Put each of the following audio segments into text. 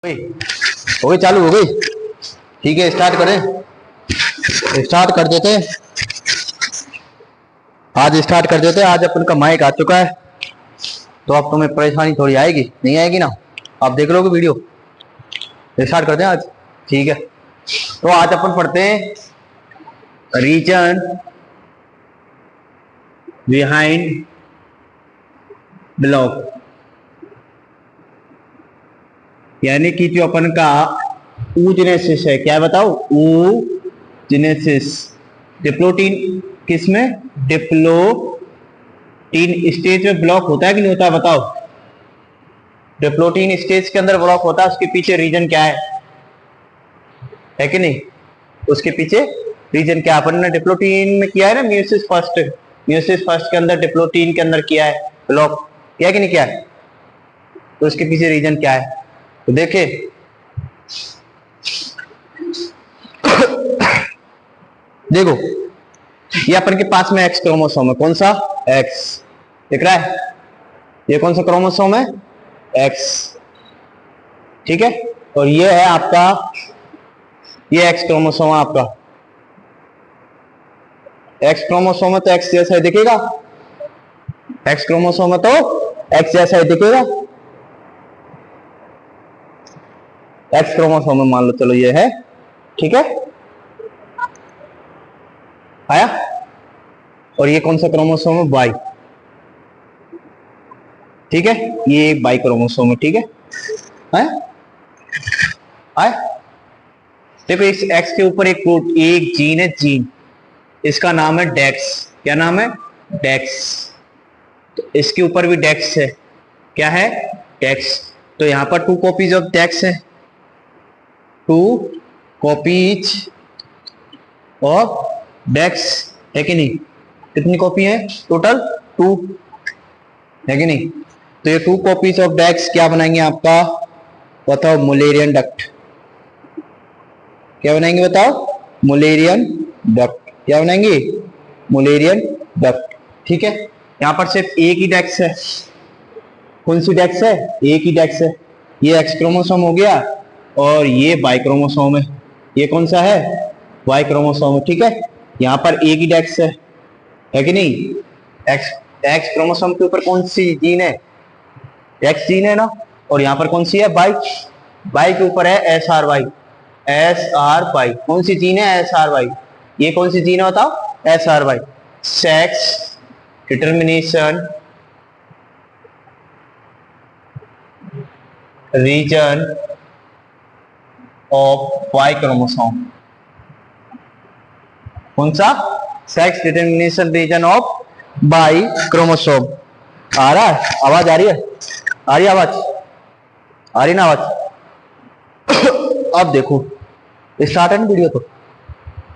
हो गई, चालू हो गई। ठीक है, स्टार्ट करें। स्टार्ट कर देते। आज स्टार्ट कर देते। आज अपन का माइक आ चुका है, तो अब तुम्हें परेशानी थोड़ी आएगी, नहीं आएगी ना? आप देख लोगे वीडियो। स्टार्ट करते हैं आज। ठीक है, तो आज अपन पढ़ते हैं रीजन बिहाइंड ब्लॉक, यानी कि जो अपन का ऊजेनेसिस है। क्या बताओ? ऊजेनेसिस। डिप्लोटीन किसमें? डिप्लोटीन स्टेज में ब्लॉक होता है कि नहीं होता है? बताओ। डिप्लोटीन स्टेज के अंदर ब्लॉक होता है। उसके पीछे रीजन क्या है कि नहीं? उसके पीछे रीजन क्या? अपन ने डिप्लोटीन में किया है ना, म्यूसिस फर्स्ट। म्यूसिस फर्स्ट के अंदर डिप्लोटीन के अंदर किया है ब्लॉक, किया कि नहीं किया है? तो उसके पीछे रीजन क्या है? तो देखे, देखो, ये अपन के पास में एक्स क्रोमोसोम है। कौन सा? एक्स। दिख रहा है? ये कौन सा क्रोमोसोम है? एक्स। ठीक है, और ये है आपका, ये एक्स क्रोमोसोम है आपका। एक्स क्रोमोसोम है तो एक्स जैसा ही दिखेगा। एक्स क्रोमोसोम है तो एक्स जैसा ही दिखेगा। एक्स क्रोमोसोम में मान लो, चलो ये है। ठीक है, आया? और ये कौन सा क्रोमोसोम है? वाई। ठीक है, ये वाई क्रोमोसोम है। ठीक है, आया? देखो, इस एक्स के ऊपर एक जीन है, जीन, इसका नाम है डेक्स। क्या नाम है? डेक्स। तो इसके ऊपर भी डेक्स है। क्या है? डेक्स। तो यहां पर 2 कॉपीज ऑफ डेक्स है। 2 कॉपीज ऑफ डेक्स है कि नहीं? कितनी कॉपी है टोटल? 2 है कि नहीं? तो ये 2 कॉपीज ऑफ डेक्स क्या बनाएंगे आपका? बताओ। Mullerian duct. क्या बनाएंगे बताओ? Mullerian duct. क्या बनाएंगे? Mullerian duct. ठीक है, यहां पर सिर्फ एक ही डेक्स है। कौन सी डेक्स है? एक ही डेक्स है। ये एक्स क्रोमोसोम हो गया, और ये वाई क्रोमोसोम है। ये कौन सा है? वाई क्रोमोसोम है। ठीक है, यहां पर एक ही डेक्स है कि नहीं? एक्स एक्स क्रोमोसोम के ऊपर कौन सी जीन है? एक्स जीन है ना। और यहां पर कौन सी है? वाई। वाई के ऊपर है S R Y. S R Y कौन सी जीन है? S R Y. ये कौन सी जीन है बताओ? S R Y. Sex determination region of Y chromosome. कौन सा? Sex determination region of Y chromosome. आ रहा है? आवाज आ रही है? आ रही है आवाज? आ रही ना आवाज? अब देखो, स्टार्ट है ना वीडियो तो।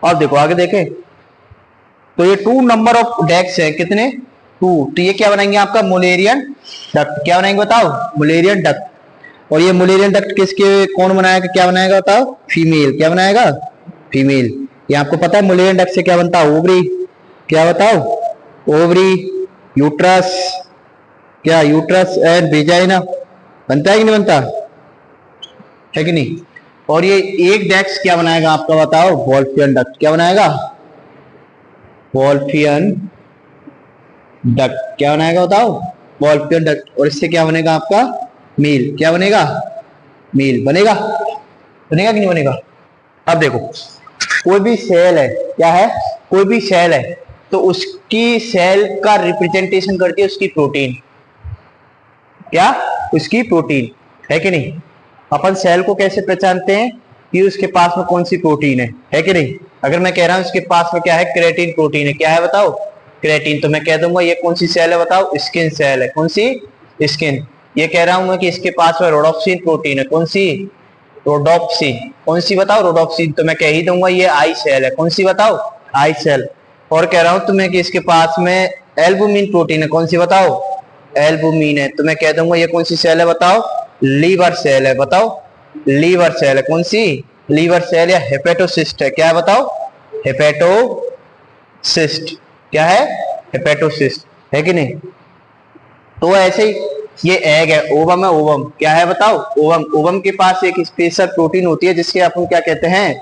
अब देखो आगे देखें, तो ये 2 नंबर ऑफ डेक्स है। कितने? 2। तो ये क्या बनाएंगे आपका? Mullerian duct. क्या बनाएंगे बताओ? Mullerian duct. और ये मुलेरियन डक्ट किसके, कौन बनाएगा, क्या बनाएगा बताओ? फीमेल। क्या बनाएगा? फीमेल। ये आपको पता है मुलेरियन डक्ट से क्या बनता है? ओवरी। क्या बताओ? Ovary, uterus. क्या? Uterus and vagina. बनता है कि नहीं बनता? है कि नहीं? और ये एक डेक्स क्या बनाएगा आपका बताओ? Wolffian duct. क्या बनाएगा? Wolffian duct. क्या बनाएगा बताओ? Wolffian duct. और इससे क्या बनेगा आपका? मेल। क्या बनेगा? मेल बनेगा। बनेगा कि नहीं बनेगा? अब देखो, कोई भी सेल है, क्या है? कोई भी सेल है, तो उसकी सेल का रिप्रेजेंटेशन करती है उसकी प्रोटीन। क्या? उसकी प्रोटीन। है कि नहीं? अपन सेल को कैसे पहचानते हैं कि उसके पास में कौन सी प्रोटीन है कि नहीं? अगर मैं कह रहा हूं उसके पास में क्या है? क्रेटीन प्रोटीन है। क्या है बताओ? क्रेटीन। तो मैं कह दूंगा ये कौन सी सेल है बताओ? स्किन सेल है। कौन सी? स्किन। ये कह रहा हूं मैं कि इसके पास में रोडोप्सिन प्रोटीन है। कौन सी? रोडोप्सिन। कौन सी बताओ? रोडोप्सिन। तो मैं कह ही दूंगा ये आई सेल है। कौन सी बताओ? आई सेल। और कह रहा हूं तुम्हें कि इसके पास में एल्बुमिन प्रोटीन है। कौन सी बताओ? एल्बुमिन है। तो मैं कह दूंगा ये कौन सी सेल है बताओ? लीवर सेल है। बताओ? लीवर सेल है। कौन सी? लीवर सेल या हेपेटोसिस्ट है। क्या है बताओ? हेपेटोसिस्ट। क्या है? हेपेटोसिस्ट। है कि नहीं? तो ऐसे ही ये एग है, ओवम है, ओवम क्या है बताओ, ओवम। ओवम के पास एक स्पेशल प्रोटीन होती है जिसके अपन क्या कहते हैं,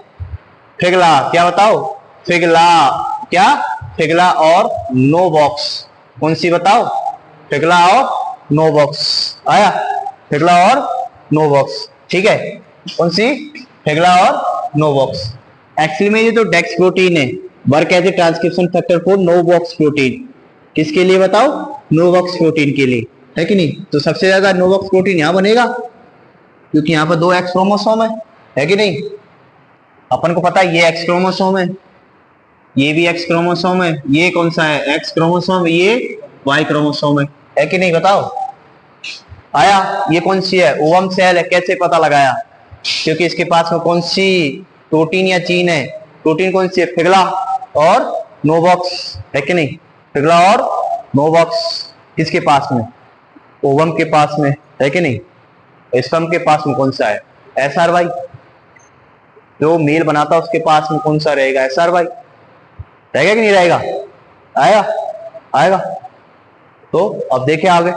फिगला। क्या बताओ, फिगला। क्या, फिगला और नो बॉक्स। कौन सी बताओ, फिगला और नो बॉक्स। आया, फिगला और नो बॉक्स, ठीक है। कौन सी, फिगला और नो बॉक्स। एक्चुअली में ये तो डेक्स प्रोटीन है, work as a transcription factor for no box protein. किसके लिए बताओ, नो बॉक्स प्रोटीन के लिए, है कि नहीं। तो सबसे ज्यादा नो बॉक्स प्रोटीन यहां बनेगा क्योंकि यहां पर 2 एक्स क्रोमोसोम है कि नहीं। अपन को पता है ये एक्स क्रोमोसोम है, ये भी एक्स क्रोमोसोम है, ये कौन सा है, एक्स क्रोमोसोम, ये वाई क्रोमोसोम है कि नहीं बताओ। आया, ये कौन सी है, ओवम सेल है। कैसे पता लगाया, क्योंकि इसके पास में कौन सी प्रोटीन या जीन है, प्रोटीन कौन सी है, फिगला और नो बॉक्स, है कि नहीं। फिगला और नो बॉक्स किसके पास में, ओवम के पास में, है कि नहीं। स्पर्म के पास में कौन सा है, एसआर वाई। जो मेल बनाता उसके पास में कौन सा रहेगा, एसआर वाई। रहेगा कि नहीं रहेगा, आएगा, आएगा। तो अब देखें आगे,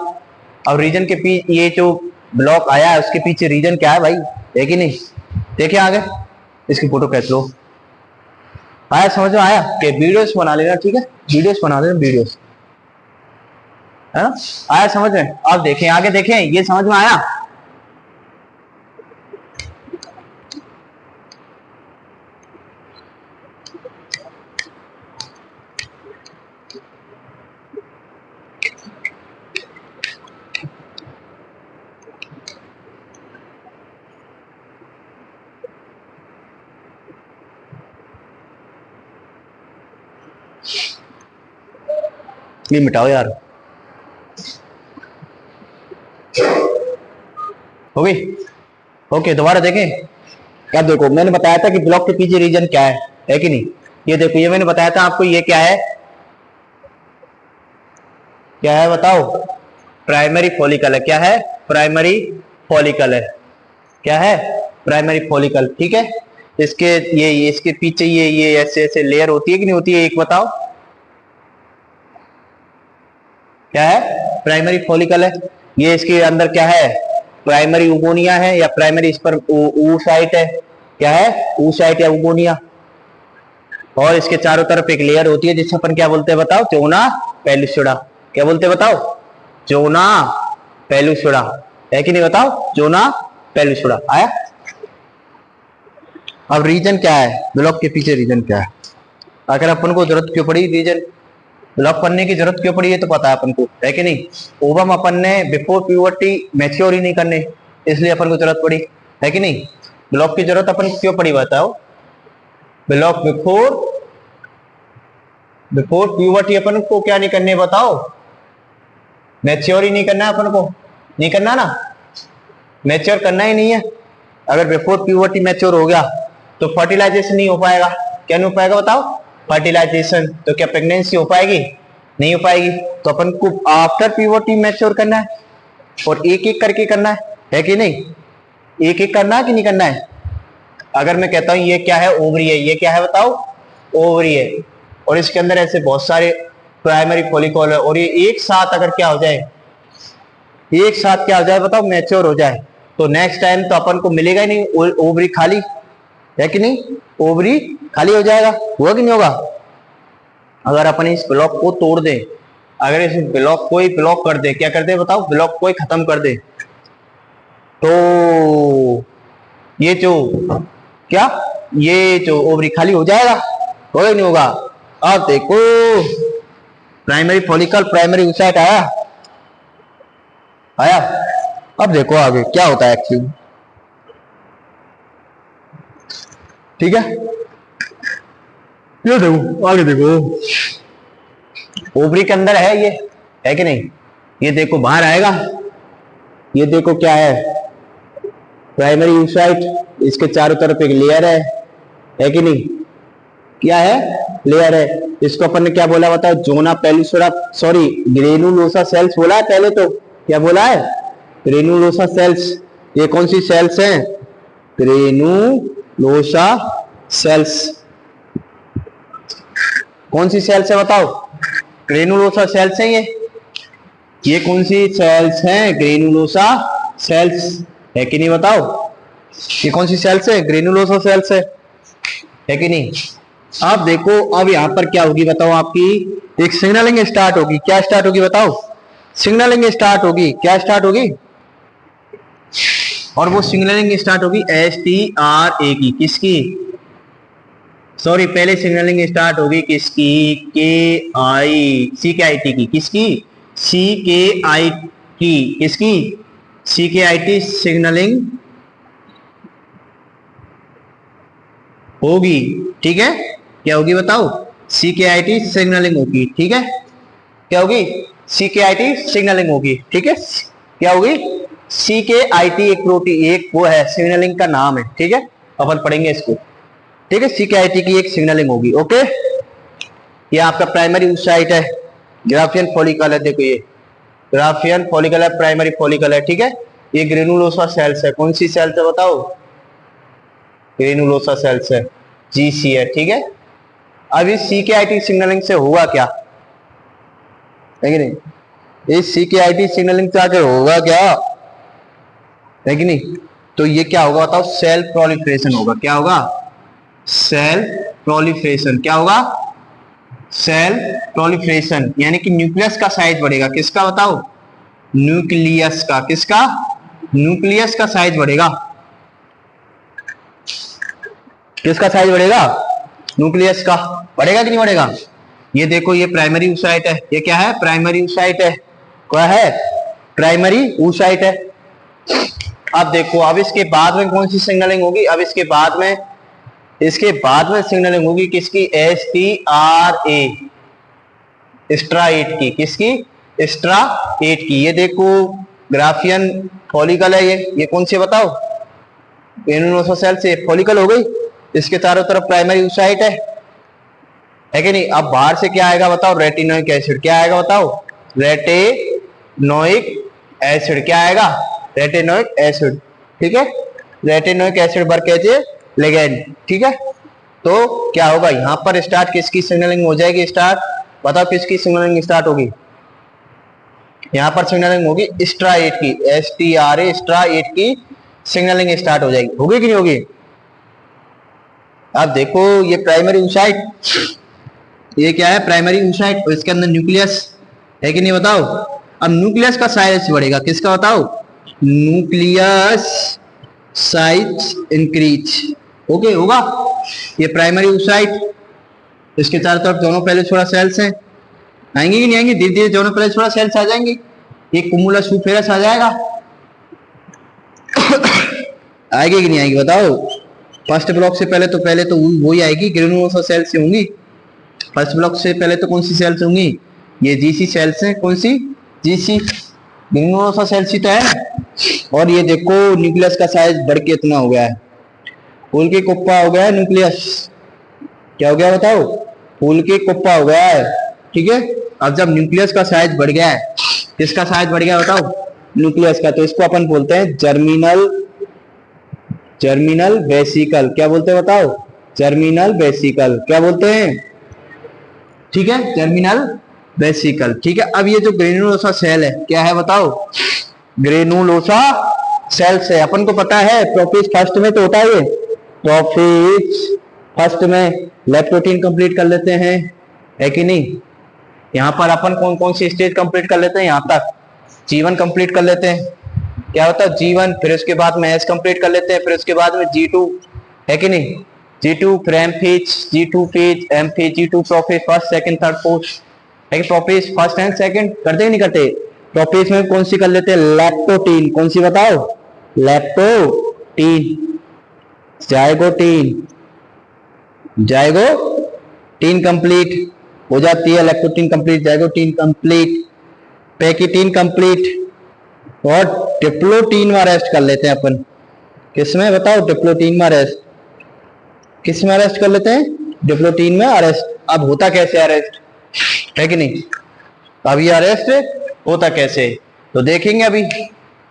अब रीजन के पीछे ये जो ब्लॉक आया है उसके पीछे रीजन क्या है भाई, है कि नहीं। देखें आगे, इसकी फोटो खींच लो। आया समझ में, आया कि वीडियोस बना लेना, ठीक है, वीडियोस बना लेना, वीडियोस, है ना। आया समझ में। अब देखें आगे, देखें ये समझ में आया। ये मिटाओ यार, हो गई। ओके, दोबारा देखें। अब देखो मैंने बताया था कि ब्लॉक के पीछे रीजन क्या है कि नहीं। ये देखो, ये मैंने बताया था आपको, ये क्या है, क्या है बताओ, प्राइमरी फॉलिकल है। क्या है, प्राइमरी फॉलिकल है। क्या है, प्राइमरी फॉलिकल, ठीक है। इसके ये इसके पीछे ये ऐसे ऐसे लेयर होती है कि नहीं होती है, एक बताओ। क्या है, प्राइमरी फॉलिकल है। ये इसके अंदर क्या है, प्राइमरी उगोनिया है या प्राइमरी स्पर्म oocyte है। क्या है, oocyte या उगोनिया। और इसके चारों तरफ एक लेयर होती है जिसे अपन क्या बोलते हैं बताओ, जोना पेलुसिडा। क्या बोलते हैं बताओ, जोना पेलुसिडा, है कि नहीं बताओ, जोना पेलुसिडा। आया। अब रीजन क्या है, ब्लॉक के पीछे रीजन क्या है। अगर अपन को जरूरत क्यों पड़ी रीजन, ब्लॉक करने की जरूरत क्यों पड़ी, ये तो पता है अपन को, है कि नहीं। ओवम अपन ने बिफोर प्यूबर्टी मैच्योर ही नहीं करने, इसलिए अपन को जरूरत पड़ी, है कि नहीं। ब्लॉक की जरूरत अपन को क्यों पड़ी बताओ, ब्लॉक बिफोर प्यूबर्टी अपन को क्या नहीं करने बताओ, मैच्योर ही नहीं करना है अपन को, नहीं करना ना, मैच्योर करना ही नहीं है। अगर बिफोर प्यूबर्टी मैच्योर हो गया तो फर्टिलाइजेशन नहीं हो पाएगा। क्या नहीं हो पाएगा बताओ, फर्टिलाइजेशन। तो क्या प्रेगनेंसी हो पाएगी, नहीं हो पाएगी। तो अपन को आफ्टर प्यूबर्टी मैच्योर करना है और एक एक करके करना है कि नहीं, एक एक करना है कि नहीं करना है। अगर मैं कहता हूं ये क्या है, ओवरी है, ये क्या है बताओ, ओवरी है, और इसके अंदर ऐसे बहुत सारे प्राइमरी फॉलिकल है, और ये एक साथ अगर क्या हो जाए, एक साथ क्या हो जाए बताओ, मैच्योर हो जाए, तो नेक्स्ट टाइम तो अपन को मिलेगा ही नहीं, ओवरी खाली, है कि नहीं, ओवरी खाली हो जाएगा, होगा कि नहीं होगा। अगर अपन इस ब्लॉक को तोड़ दे, अगर इस ब्लॉक को ही ब्लॉक कर दे, क्या कर दे बताओ, ब्लॉक को ही खत्म कर दे, तो ये जो क्या, ये जो ओवरी खाली हो जाएगा, होगा कि नहीं होगा। अब देखो प्राइमरी फॉलिकल, प्राइमरी oocyte आया, आया। अब देखो आगे क्या होता है एक्चुअली, ठीक है। ये देखो आगे, देखो ओवरी के अंदर है ये, है कि नहीं। ये देखो बाहर आएगा, ये देखो क्या है, प्राइमरी oocyte, इसके चारों तरफ एक लेयर है कि नहीं, क्या है, लेयर है। इसको अपन ने क्या बोला बताओ, zona pellucida, sorry granulosa cells बोला है पहले, तो क्या बोला है, ग्रेनुलोसा सेल्स। ये कौन सी सेल्स हैं, ग्रेनुलोसा सेल्स। कौन सी सेल्स है बताओ, ग्रेनुलोसा सेल्स है ये, ये कौन सी सेल्स हैं? ग्रेनुलोसा सेल्स है कि नहीं बताओ? ये कौन सी सेल्स है? ग्रेनुलोसा सेल्स है कि नहीं? अब देखो, अब यहां पर क्या होगी बताओ? आपकी एक सिग्नलिंग स्टार्ट होगी। क्या स्टार्ट होगी बताओ? सिग्नलिंग स्टार्ट होगी। क्या स्टार्ट होगी? और वो सिग्नलिंग स्टार्ट होगी STRA की। किसकी? सॉरी, पहले सिग्नलिंग स्टार्ट होगी किसकी? CKIT की। किसकी? CKI की। किसकी? CKIT सिग्नलिंग होगी। ठीक है, क्या होगी बताओ? CKIT सिग्नलिंग होगी। ठीक है, क्या होगी? CKIT सिग्नलिंग होगी। ठीक है, क्या होगी? CKIT एक प्रोटीन, एक वो है, सिग्नलिंग का नाम है। ठीक है, अपन पढ़ेंगे इसको। ठीक है, CKIT की एक सिग्नलिंग होगी। ओके, ये आपका प्राइमरी साइट है, ग्राफियन फॉलिकल है। देखो, ये ग्राफियन फॉलिकल है, प्राइमरी फॉलिकल है। ठीक है, ये ग्रेनुलोसा सेल्स है। कौन सी सेल्स है बताओ? ग्रेनुलोसा सेल्स है, GC है। ठीक है, अब इस CKIT सिग्नलिंग से हुआ क्या है कि नहीं? इस CKIT सिग्नलिंग से आगे होगा क्या है कि नहीं? तो ये क्या होगा बताओ? सेल प्रोलिफरेशन होगा। क्या होगा? Cell proliferation. क्या होगा? सेल प्रोलिफरेशन, यानी कि न्यूक्लियस का साइज बढ़ेगा। किसका बताओ? न्यूक्लियस का। किसका? न्यूक्लियस का साइज बढ़ेगा। किसका साइज बढ़ेगा? न्यूक्लियस का। बढ़ेगा कि नहीं बढ़ेगा? ये देखो, ये प्राइमरी ऊसाइट है। ये क्या है? प्राइमरी ऊसाइट है। क्या है? प्राइमरी ऊसाइट है। अब देखो, अब इसके बाद में कौन सी सिग्नलिंग होगी? अब इसके बाद में सिग्नलिंग होगी किसकी? STRA, स्ट्रा 8 की। किसकी? स्ट्रा 8 की। ये देखो, ग्राफियन फॉलिकल है। ये कौन सी बताओ? ग्रेनुलोसा सेल से फॉलिकल हो गई। इसके चारों तरफ प्राइमरी ऊसाइट है कि नहीं? अब बाहर से क्या आएगा बताओ? Retinoic acid. क्या आएगा बताओ? Retinoic acid. क्या आएगा? Retinoic acid. ठीक है, रेटिनोइक एसिड बरकेजे लिगेंड। ठीक है, तो क्या होगा? यहां पर स्टार्ट किसकी सिग्नलिंग हो जाएगी? स्टार्ट बताओ, किसकी सिग्नलिंग स्टार्ट होगी? यहां पर सिग्नलिंग होगी स्ट्रा 8 की। STRA स्ट्रा 8 की सिग्नलिंग स्टार्ट हो जाएगी। होगी कि नहीं होगी? अब देखो, ये प्राइमरी ऊसाइट, ये क्या है? प्राइमरी ऊसाइट, और इसके अंदर न्यूक्लियस है कि नहीं बताओ? अब न्यूक्लियस का साइज बढ़ेगा। किसका बताओ? Nucleus size increase. ओके, होगा। ये प्राइमरी ऊसाइट, इसके चारों तरफ दोनों पहले छोड़ा सेल्स हैं। आएंगे कि नहीं आएंगे? धीरे धीरे दोनों पहले छोड़ा सेल्स आ जाएंगे। एक कुमुलस सुपेरस आ जाएगा। आएगी कि नहीं आएगी बताओ? फर्स्ट ब्लॉक से पहले तो वही आएगी, ग्रेनुलोसा सेल से होंगी। फर्स्ट ब्लॉक से पहले तो कौन सी सेल्स होंगी? ये GC सेल्स हैं। कौन सी? GC, ग्रेनुलोसा सेल्स ही तो है। और ये देखो, न्यूक्लियस का साइज बढ़ के इतना हो गया है, फूल के कुप्पा हो गया है न्यूक्लियस। क्या हो गया बताओ? फूल के कुप्पा हो गया है। ठीक है, अब जब न्यूक्लियस का साइज बढ़ गया है, किसका साइज बढ़ गया बताओ? न्यूक्लियस का। तो इसको अपन बोलते हैं जर्मिनल वेसिकल। क्या बोलते हैं बताओ? Germinal vesicle. क्या बोलते हैं? ठीक है, जर्मिनल वेसिकल। ठीक है, अब ये जो ग्रेनुलोसा सेल है, क्या है बताओ? ग्रेनुलोसा सेल्स है। अपन को पता है, प्रोफेज फर्स्ट में तो होता है। ये प्रोफेज फर्स्ट में लेप्टोटीन कंप्लीट कर लेते हैं, है कि नहीं? यहाँ पर अपन कौन कौन सी स्टेज कंप्लीट कर लेते हैं? यहाँ तक G1 कंप्लीट कर लेते हैं। क्या होता है? G1, फिर उसके बाद में S कंप्लीट कर लेते हैं, फिर उसके बाद में G2, है कि नहीं? G2, फिर M phase, G2 phase, M phase, G2 prophase first, second, third, fourth. है कि प्रोफेज फर्स्ट एंड सेकंड करते हैं नहीं करते? प्रोफेज में कौन सी कर लेते हैं? लैप्टोटीन। कौन सी बताओ? लैप्टोटीन, जाइगोटीन। जाइगोटीन कंप्लीट हो जाती है, लैक्टोटीन कंप्लीट, जाइगोटीन कंप्लीट, पैकिटीन कंप्लीट, और डिप्लोटीन में अरेस्ट कर लेते हैं अपन। किसमें बताओ? डिप्लोटीन में अरेस्ट। किस में अरेस्ट कर लेते हैं? डिप्लोटीन में अरेस्ट। अब होता कैसे अरेस्ट, है कि नहीं? अब ये अरेस्ट होता कैसे, तो देखेंगे अभी।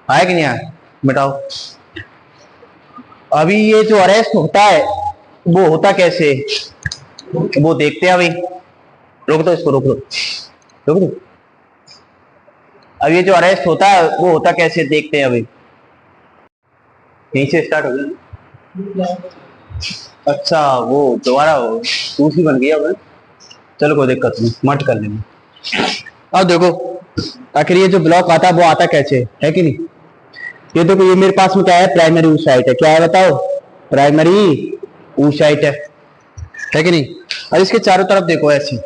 आया कि नहीं आया? मिटाओ। अभी ये जो अरेस्ट होता है, वो होता कैसे, वो देखते हैं अभी। रोक दो इसको, रोक दो, रोक दो। अब ये जो अरेस्ट होता है वो होता कैसे, देखते हैं अभी। यहीं से स्टार्ट हो गया। अच्छा वो दोबारा दूसरी बन गई अब। चलो कोई दिक्कत नहीं, मट कर लेंगे। अब देखो आखिर ये जो ब्लॉक आता है वो आता कैसे है कि नहीं। ये देखो ये मेरे पास में क्या है, प्राइमरी ऊसाइट है। क्या है बताओ, प्राइमरी ऊसाइट है कि नहीं। और इसके चारों तरफ देखो ऐसे,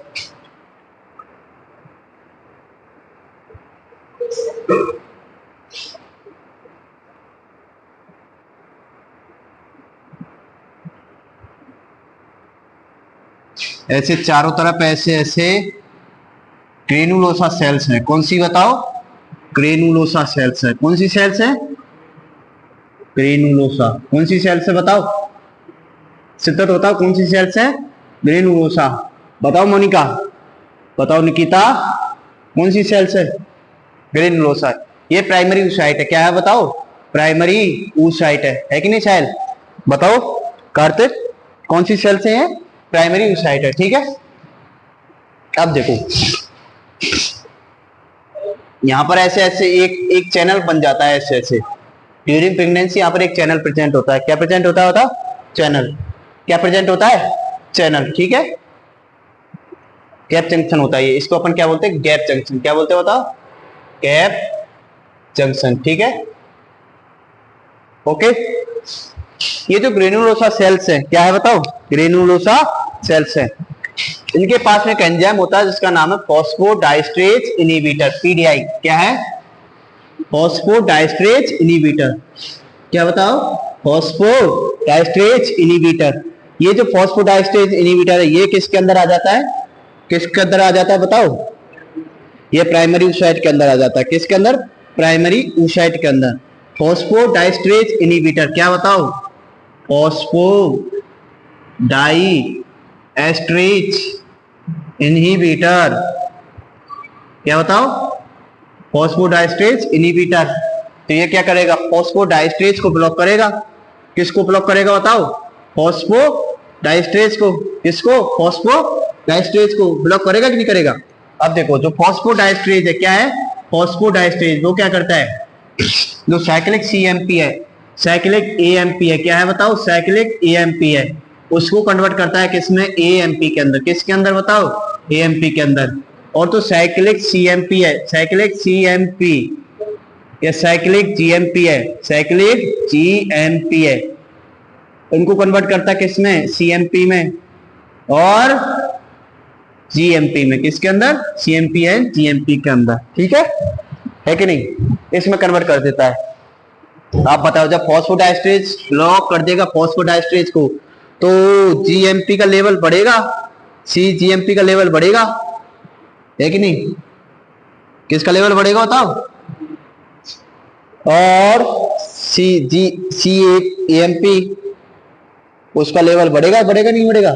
ऐसे चारों तरफ ऐसे ऐसे ग्रेनुलोसा सेल्स हैं। कौन सी बताओ, ग्रेनुलोसा सेल्स है। कौन सी सेल्स है, ग्रेनुलोसा। कौन सी सेल्स है बताओ, सिद्धत बताओ कौन सी सेल्स है, ग्रेनुलोसा। बताओ मोनिका, बताओ निकिता, कौन सी सेल्स है, ग्रेनुलोसा। ये प्राइमरी ऊसाइट है। क्या है बताओ, प्राइमरी ऊसाइट है कि नहीं साहिल। बताओ कार्तिक, कौन सी सेल्स है, प्राइमरी ऊसाइट है। ठीक है। अब देखो यहां पर ऐसे ऐसे एक एक चैनल बन जाता है ऐसे ऐसे ड्यूरिंग प्रेगनेंसी। यहाँ पर एक चैनल प्रेजेंट होता है। क्या प्रेजेंट होता है बताओ, चैनल। क्या प्रेजेंट होता है, चैनल। ठीक है, गैप जंक्शन होता है ये, इसको अपन क्या बोलते हैं, गैप जंक्शन। क्या बोलते हैं बताओ, गैप जंक्शन। ठीक है, ओके। ये जो ग्रेनुलोसा सेल्स है, क्या है बताओ, ग्रेनुलोसा सेल्स है। इनके पास में एक एंजाइम होता है जिसका नाम है फॉस्फोडाइस्ट्रेज इनहिबिटर, पीडीआई। क्या है, फॉस्फोडाइस्ट्रेज इनहिबिटर। क्या बताओ, फॉस्फोडाइस्ट्रेज इनहिबिटर। ये जो फॉस्फोडाइस्ट्रेज इनहिबिटर है ये किसके अंदर आ जाता है, किसके अंदर आ जाता है बताओ, ये प्राइमरी ऊसाइट के अंदर आ जाता है। किसके अंदर, प्राइमरी ऊसाइट के अंदर। Phosphodiesterase inhibitor. क्या बताओ, फॉस्फोडाइएस्ट्रेज इनहिबिटर। क्या बताओ, फॉस्फोडाइस्ट्रेज इनहिबिटर। तो ये क्या करेगा, फॉस्फोडाइस्ट्रेज को ब्लॉक करेगा। किसको ब्लॉक करेगा बताओ, फॉस्फोडाइस्ट्रेज को। किसको, फॉस्फोडाइस्ट्रेज को ब्लॉक करेगा कि नहीं करेगा। अब देखो जो फॉस्फोडाइस्ट्रेज है, क्या है, फॉस्फोडाइस्ट्रेज वो क्या करता है, जो साइक्लिक सीएमपी है, साइक्लिक एएमपी है। क्या है बताओ, साइक्लिक एएमपी है, उसको कन्वर्ट करता है किसमें, एएमपी के अंदर। किसके अंदर बताओ, एएमपी के अंदर। और तो साइक्लिक सीएमपी है, साइक्लिक सीएमपी या साइक्लिक जीएमपी है, साइक्लिक जीएमपी है, उनको कन्वर्ट करता है किसमें, सीएमपी में और जीएमपी में। किसके अंदर, सीएमपी एंड जीएमपी के अंदर। ठीक है कि नहीं, इसमें कन्वर्ट कर देता है। आप बताओ जब फॉस्फोडाइस्ट्रेज ब्लॉक कर देगा फॉस्फोडाइस्ट्रेज को तो जीएमपी का लेवल बढ़ेगा, सी जीएमपी का लेवल बढ़ेगा है कि नहीं। किसका लेवल बढ़ेगा बताओ, और सी एएमपी उसका लेवल बढ़ेगा, बढ़ेगा नहीं बढ़ेगा।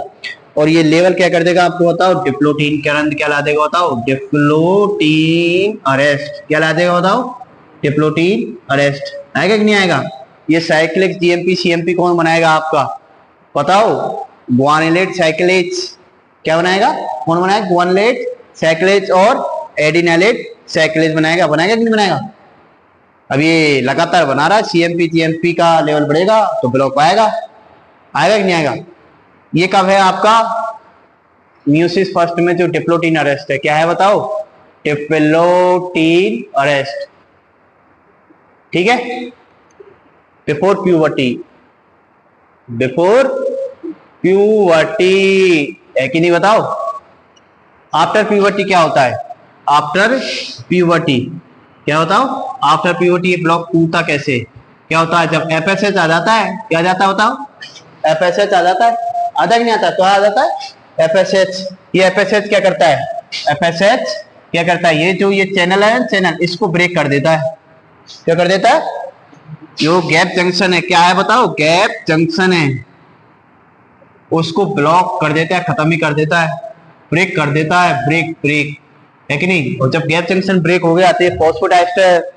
और ये लेवल क्या कर देगा आपको बताओ, डिप्लोटीन क्या ला देगा बताओ, डिप्लोटीन अरेस्ट। क्या ला देगा बताओ, डिप्लोटीन अरेस्ट। आएगा कि नहीं आएगा। ये साइक्लिक जीएमपी सीएमपी कौन बनाएगा आपका बताओ, ग्वानिलेट साइक्लेज। क्या बनाएगा, कौन बनाएगा, ग्वानिलेट साइक्लेज और एडिनालेट साइक्लेज बनाएगा। बनाएगा कि नहीं बनाएगा। अब ये लगातार बना रहा है, सीएमपी जीएमपी का लेवल बढ़ेगा तो ब्लॉक आएगा, आएगा कि नहीं आएगा। ये कब है आपका, म्यूसिस फर्स्ट में जो डिप्लोटीन अरेस्ट है। क्या है बताओ, डिप्लोटीन अरेस्ट। ठीक है, बिफोर प्यूबर्टी, बिफोर प्यूबर्टी है कि नहीं बताओ। आफ्टर प्यूबर्टी क्या होता है, आफ्टर प्यूबर्टी क्या बताओ, आफ्टर प्यूबर्टी ये ब्लॉक टूटता कैसे, क्या होता है, जब एफएसएच आ जाता है। क्या जाता है बताओ, एफएसएच आ जाता है, आता कि नहीं आता, तो आ जाता है एफएसएच। ये एफएसएच क्या करता है, एफएसएच क्या करता है, ये जो ये चैनल है, चैनल इसको ब्रेक कर देता है। क्या कर देता है, जो गैप जंक्शन है, क्या है बताओ, गैप जंक्शन है, उसको ब्लॉक कर देता है, खत्म ही कर देता है, ब्रेक कर देता है, ब्रेक है कि नहीं। और जब गैप जंक्शन ब्रेक हो गया तो ये phosphodiester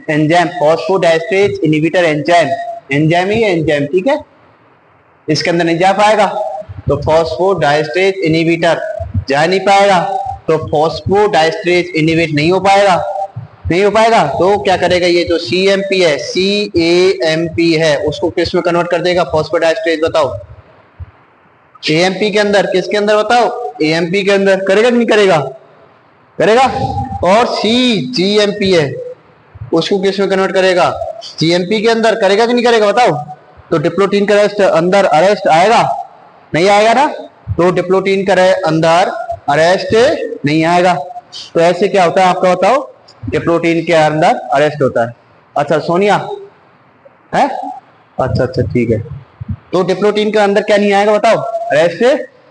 enzyme, phosphodiesterase inhibitor enzyme, enzyme ही है एंजाइम। ठीक है, इसके अंदर नहीं जा पाएगा तो फॉस्फोडाइस्ट्रेज इनहिबिटर जा नहीं पाएगा, तो फॉस्फोडाइस्ट्रेज इनहिबिट नहीं हो पाएगा। नहीं हो पाएगा, तो क्या करेगा, ये जो CMP है, CAMP है, उसको किस में कन्वर्ट कर देगा, फॉस्फोडाइस्ट्रेट। बताओ AMP के अंदर, किसके अंदर बताओ, AMP के अंदर करेगा कि नहीं करेगा, करेगा। और GMP है, उसको किस में कन्वर्ट करेगा, GMP के अंदर, करेगा कि नहीं करेगा बताओ। तो डिप्लोटीन का अंदर अरेस्ट आएगा, नहीं आएगा ना, तो डिप्लोटीन का अंदर अरेस्ट नहीं आएगा। तो ऐसे क्या होता है आपका बताओ, डिप्लोटीन के अंदर अरेस्ट होता है। अच्छा सोनिया है, अच्छा अच्छा ठीक है। तो डिप्लोटीन के अंदर क्या नहीं आएगा बताओ, अरेस्ट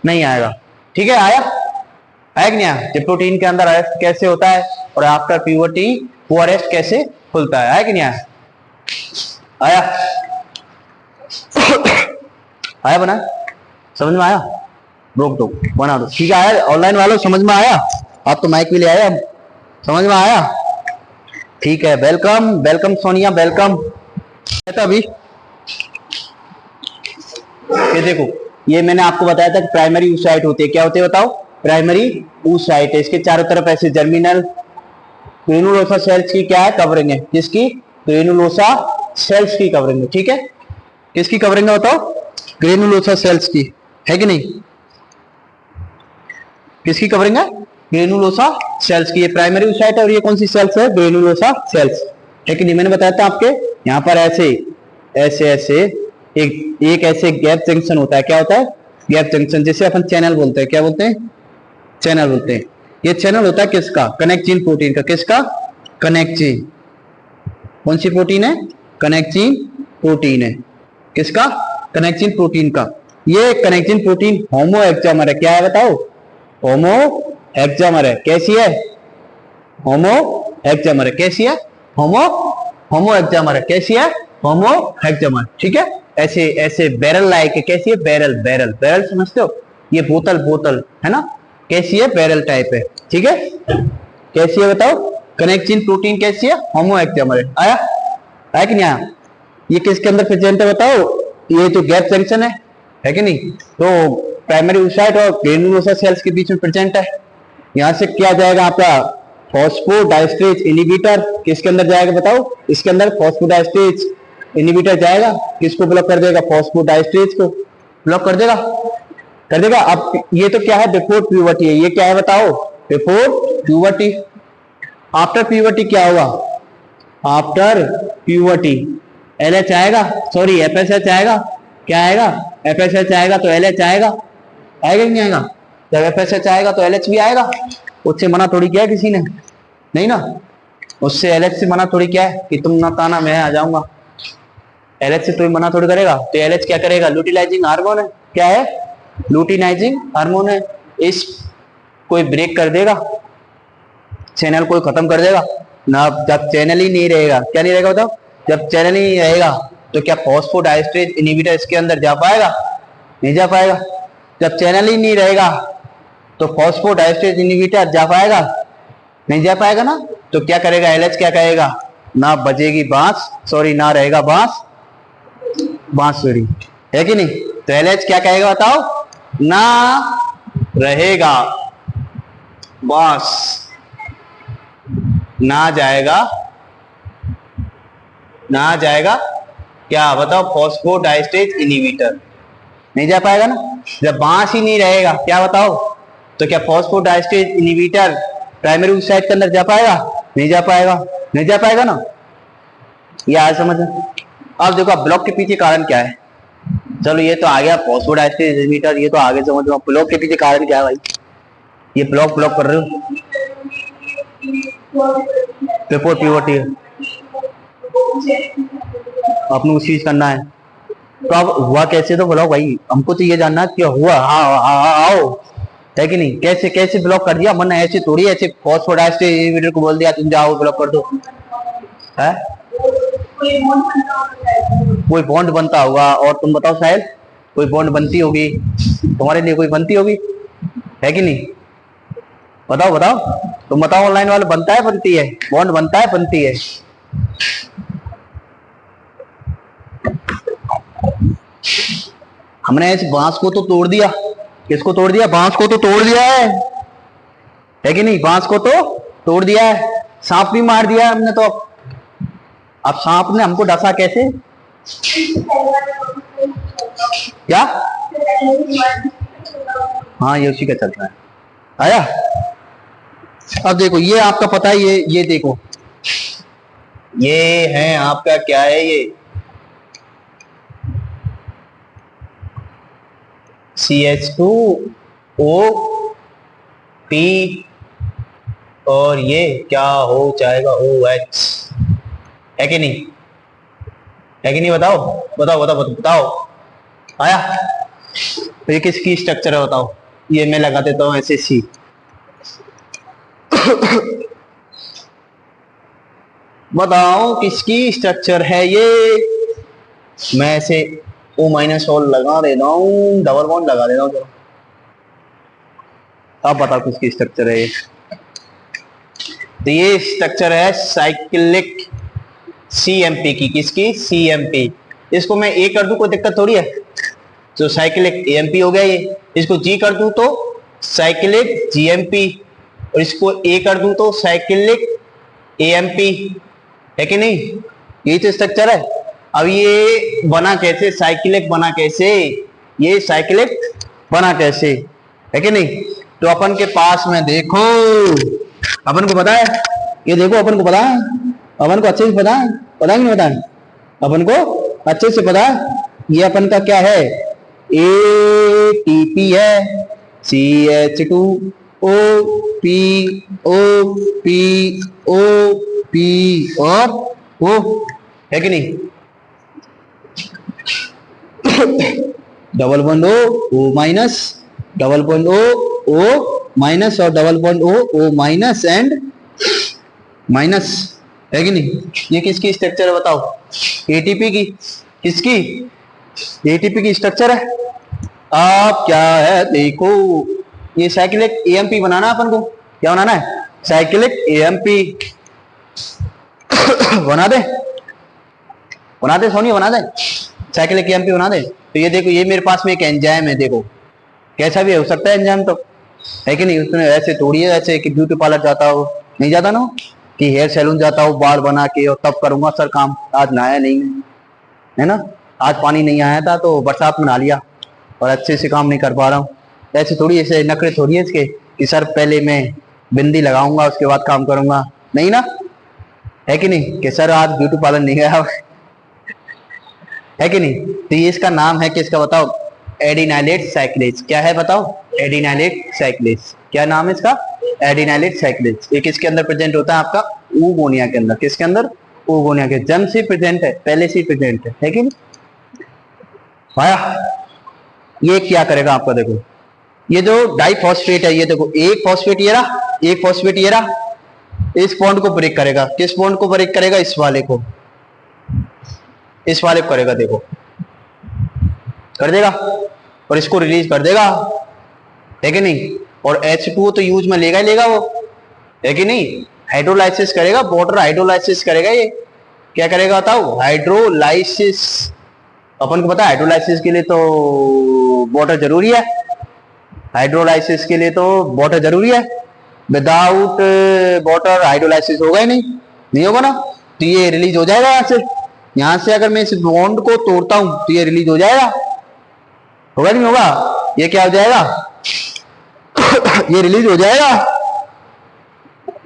नहीं आएगा। ठीक है, आया आया कि नहीं आया, डिप्लोटीन के अंदर अरेस्ट कैसे होता है, और आफ्टर प्यूबर्टी वो अरेस्ट कैसे खुलता है कि नहीं आया, आया आया बना, समझ में आया, रोक दो बना दो। ठीक है, आया ऑनलाइन वालों, समझ में आया, आप तो माइक भी ले आए, समझ में आया। ठीक है, वेलकम वेलकम सोनिया, वेलकम। अभी ये देखो, ये मैंने आपको बताया था कि प्राइमरी oocyte होती है, क्या होती है बताओ, प्राइमरी oocyte है। इसके चारों तरफ ऐसे जर्मिनल ग्रेनुलोसा सेल्स की क्या है, कवरिंग है, किसकी, ग्रेनुलोसा सेल्स की कवरिंग है। ठीक है, किसकी कवरिंग है बताओ, ग्रेनुलोसा सेल्स की, है कि नहीं, किसकी कवरिंग है, ग्रेनुलोसा सेल्स की। ये प्राइमरी oocyte है, और ये कौन सी सेल्स है, ग्रेनुलोसा सेल्स, है कि नहीं। मैंने बताया था आपके यहाँ पर ऐसे ऐसे ऐसे एक ऐसे गैप जंक्शन होता है, क्या होता है, गैप जंक्शन, जिसे अपन चैनल बोलते हैं, क्या बोलते हैं, चैनल बोलते हैं। ये चैनल होता है किसका, कनेक्टिन प्रोटीन का, किसका, कनेक्टिन, कौन सी प्रोटीन है, कनेक्टिन प्रोटीन है, किसका, कनेक्टिन प्रोटीन का। ये कनेक्टिन प्रोटीन होमो हेक्सामर है, क्या है बताओ, होमो हेक्सामर है, कैसी है, होमो हेक्सामर है, कैसी है, होमो हेक्सामर है, कैसी है, होमो हेक्सामर। ठीक है, ऐसे ऐसे बैरल लाइक, कैसी है, बैरल बैरल बैरल समझते हो, ये बोतल बोतल है ना, कैसी है, बैरल टाइप है। ठीक है, कैसी है बताओ, कनेक्टिन प्रोटीन कैसी है, होमो हेक्सामर है। आया आया कि नहीं आया, ये किसके अंदर प्रेजेंट है बताओ, ये जो गैप जंक्शन है कि नहीं, तो प्राइमरी oocyte और ग्रेनुलोसा सेल्स के बीच में प्रेजेंट है। यहां से क्या जाएगा आपका, फॉस्फोडाइस्ट्रेज इनहिबिटर, किसके अंदर जाएगा बताओ, इसके अंदर फॉस्फोडाइस्ट्रेज इनहिबिटर जाएगा, किसको ब्लॉक कर देगा, फॉस्फोडाइस्ट्रेज को ब्लॉक कर देगा, कर देगा। अब ये तो क्या है, बिफोर प्यूबर्टी है, ये क्या है बताओ, बिफोर प्यूबर्टी। आफ्टर प्यूबर्टी क्या होगा, आफ्टर प्यूबर्टी LH आएगा, सॉरी FSH आएगा, क्या आएगा, FSH आएगा, तो LH आएगा, आएगा कि नहीं आएगा, जब FSH आएगा तो LH भी आएगा। उससे मना थोड़ी किया है किसी ने, नहीं ना, उससे LH से मना थोड़ी किया है कि तुम ना ताना मैं आ जाऊंगा, LH से तुम्हें मना थोड़ी करेगा। तो LH क्या करेगा, ल्यूटिलाइजिंग हार्मोन है, क्या है, ल्यूटिनाइजिंग हार्मोन है, इस कोई ब्रेक कर देगा, चैनल को खत्म कर देगा ना। जब चैनल ही नहीं रहेगा, क्या नहीं रहेगा बताओ, जब चैनल ही नहीं रहेगा तो क्या फॉस्फोडाइस्ट्रेज इनहिबिटर इसके अंदर जा पाएगा, नहीं जा पाएगा। जब चैनल ही नहीं रहेगा तो फॉस्फोडाइस्ट्रेज इनहिबिटर जा पाएगा, नहीं जा पाएगा ना। तो क्या करेगा, LH क्या कहेगा, ना बजेगी बांस, सॉरी ना रहेगा बांस बांसुरी, है कि नहीं। तो LH क्या कहेगा बताओ, ना रहेगा बांस, ना जाएगा, ना जाएगा क्या बताओ, फॉस्फोडाइस्ट्रेज इनहिबिटर, नहीं जा पाएगा ना। जब बांस ही नहीं रहेगा क्या बताओ, तो क्या फॉस्फोडाइस्ट्रेज इनहिबिटर प्राइमरी oocyte के अंदर जा पाएगा, नहीं जा पाएगा, नहीं जा पाएगा ना। ये आज समझ। अब देखो ब्लॉक के पीछे कारण क्या है, चलो ये तो आ गया फॉस्फोडाइस्ट्रेज इनहिबिटर, ये तो आगे समझ लो। ब्लॉक के पीछे कारण क्या है भाई, ये ब्लॉक ब्लॉक कर रहे हो, बिफोर प्यूबर्टी अपने उस चीज करना है। तो अब हुआ कैसे, तो ब्लॉक भाई हमको तो ये जानना है क्या हुआ, आओ, है कि नहीं, कैसे कैसे ब्लॉक कर दिया, मन ऐसे थोड़ी, ऐसे फॉस्फोडाइस्ट्रेज इनहिबिटर को बोल दिया तुम जाओ ब्लॉक कर दो, है कोई बॉन्ड बनता होगा। और तुम बताओ शायद कोई बॉन्ड बनती होगी, तुम्हारे लिए कोई बनती होगी, है कि नहीं, बताओ बताओ, तुम बताओ ऑनलाइन वाले, बनता है बनती है, बॉन्ड बनता है बनती है। हमने इस बांस को तो तोड़ दिया, किसको तोड़ दिया, बांस को तो तोड़ दिया है कि नहीं, बांस को तो तोड़ दिया है। सांप भी मार दिया हमने तो। अब सांप ने हमको डसा कैसे? क्या? हाँ, ये उसी का चल रहा है। आया? अब देखो, ये आपका पता है, ये देखो, ये है आपका, क्या है ये? CH2O, P, और ये क्या हो जाएगा? OH। है कि नहीं? है कि नहीं? बताओ बताओ बताओ बताओ, बताओ। आया? तो ये किसकी स्ट्रक्चर है बताओ? ये मैं लगा देता हूं ऐसे सी। बताओ किसकी स्ट्रक्चर है ये? मैं ऐसे O- और लगा देता हूं, डबल बॉन्ड लगा देता हूं। चलो अब बताओ किसकी स्ट्रक्चर है ये? तो ये स्ट्रक्चर है साइक्लिक CMP की। किसकी? CMP। इसको मैं A कर दूं, कोई दिक्कत थोड़ी है। तो साइक्लिक AMP हो गया ये। इसको G कर दूं तो साइक्लिक GMP, और इसको A कर दूं तो साइक्लिक AMP। है कि नहीं? यही तो स्ट्रक्चर है। अब ये बना कैसे? साइक्लिक बना कैसे? ये साइक्लिक बना कैसे? है कि नहीं? तो अपन के पास में देखो, अपन को पता है, ये देखो अपन को पता है, अपन को अच्छे से पता है, पता नहीं पता है? अपन को अच्छे से पता है। ये अपन का क्या है? ATP है, CH2O, P, O, P, O, P और O। है कि नहीं? Double bond O minus, double bond O minus, और double bond O minus and minus. है कि नहीं? ये किसकी स्ट्रक्चर है बताओ? ATP की। किसकी? ATP की स्ट्रक्चर है। अब क्या है देखो, ये साइक्लिक AMP बनाना अपन को। क्या बनाना है? Cyclic AMP। बना दे, बना दे सोनी, बना दे, साइक्लिक AMP बना दे। तो ये देखो, ये मेरे पास में एक एंजाइम है। देखो कैसा भी हो सकता है एंजाइम, तो है कि नहीं? उसमें ऐसे थोड़ी है ऐसे कि ब्यूटी पार्लर जाता हो, नहीं जाता ना, कि हेयर सैलून जाता हो बाल बना के और तब करूंगा सर काम। आज नहाया नहीं है ना, आज पानी नहीं आया था तो बरसात में नहा लिया और अच्छे से काम नहीं कर पा रहा हूँ। ऐसे थोड़ी, ऐसे नखरे थोड़ी है इसके कि सर पहले मैं बिंदी लगाऊंगा उसके बाद काम करूंगा, नहीं ना। है कि नहीं? कि सर आज ब्यूटी पार्लर नहीं गया। है कि नहीं? तो ये इसका नाम है किसका बताओ? एडिनाइलेट साइक्लेज। क्या है बताओ? एडिनाइलेट साइक्लेज। क्या नाम है इसका? एडिनाइलेट साइक्लेज। ये किसके अंदर प्रेजेंट होता है आपका? oogonia के अंदर। किसके अंदर? oogonia के। जन्म से प्रेजेंट है, पहले से प्रेजेंट है कि नहीं? आया? ये क्या करेगा आपका? देखो ये जो डाइफॉस्फेट है, ये देखो एक फॉस्फेट ये रहा, एक फॉस्फेट ये रहा, इस बॉन्ड को ब्रेक करेगा। किस बॉन्ड को ब्रेक करेगा? इस वाले को, इस वाले को करेगा। देखो कर देगा और इसको रिलीज कर देगा। है कि नहीं? और H2O तो यूज में लेगा ही लेगा वो। है कि नहीं? हाइड्रोलाइसिस करेगा, वाटर हाइड्रोलाइसिस करेगा। ये क्या करेगा बताओ? हाइड्रोलाइसिस। अपन को पता है हाइड्रोलाइसिस के लिए तो वाटर जरूरी है। हाइड्रोलाइसिस के लिए तो वाटर जरूरी है। विदाउट वाटर हाइड्रोलाइसिस होगा ही नहीं, नहीं होगा ना। तो ये रिलीज हो जाएगा यहाँ से। यहाँ से अगर मैं इस बॉन्ड को तोड़ता हूं तो ये रिलीज हो जाएगा, होगा नहीं होगा? ये क्या हो जाएगा? ये रिलीज हो जाएगा,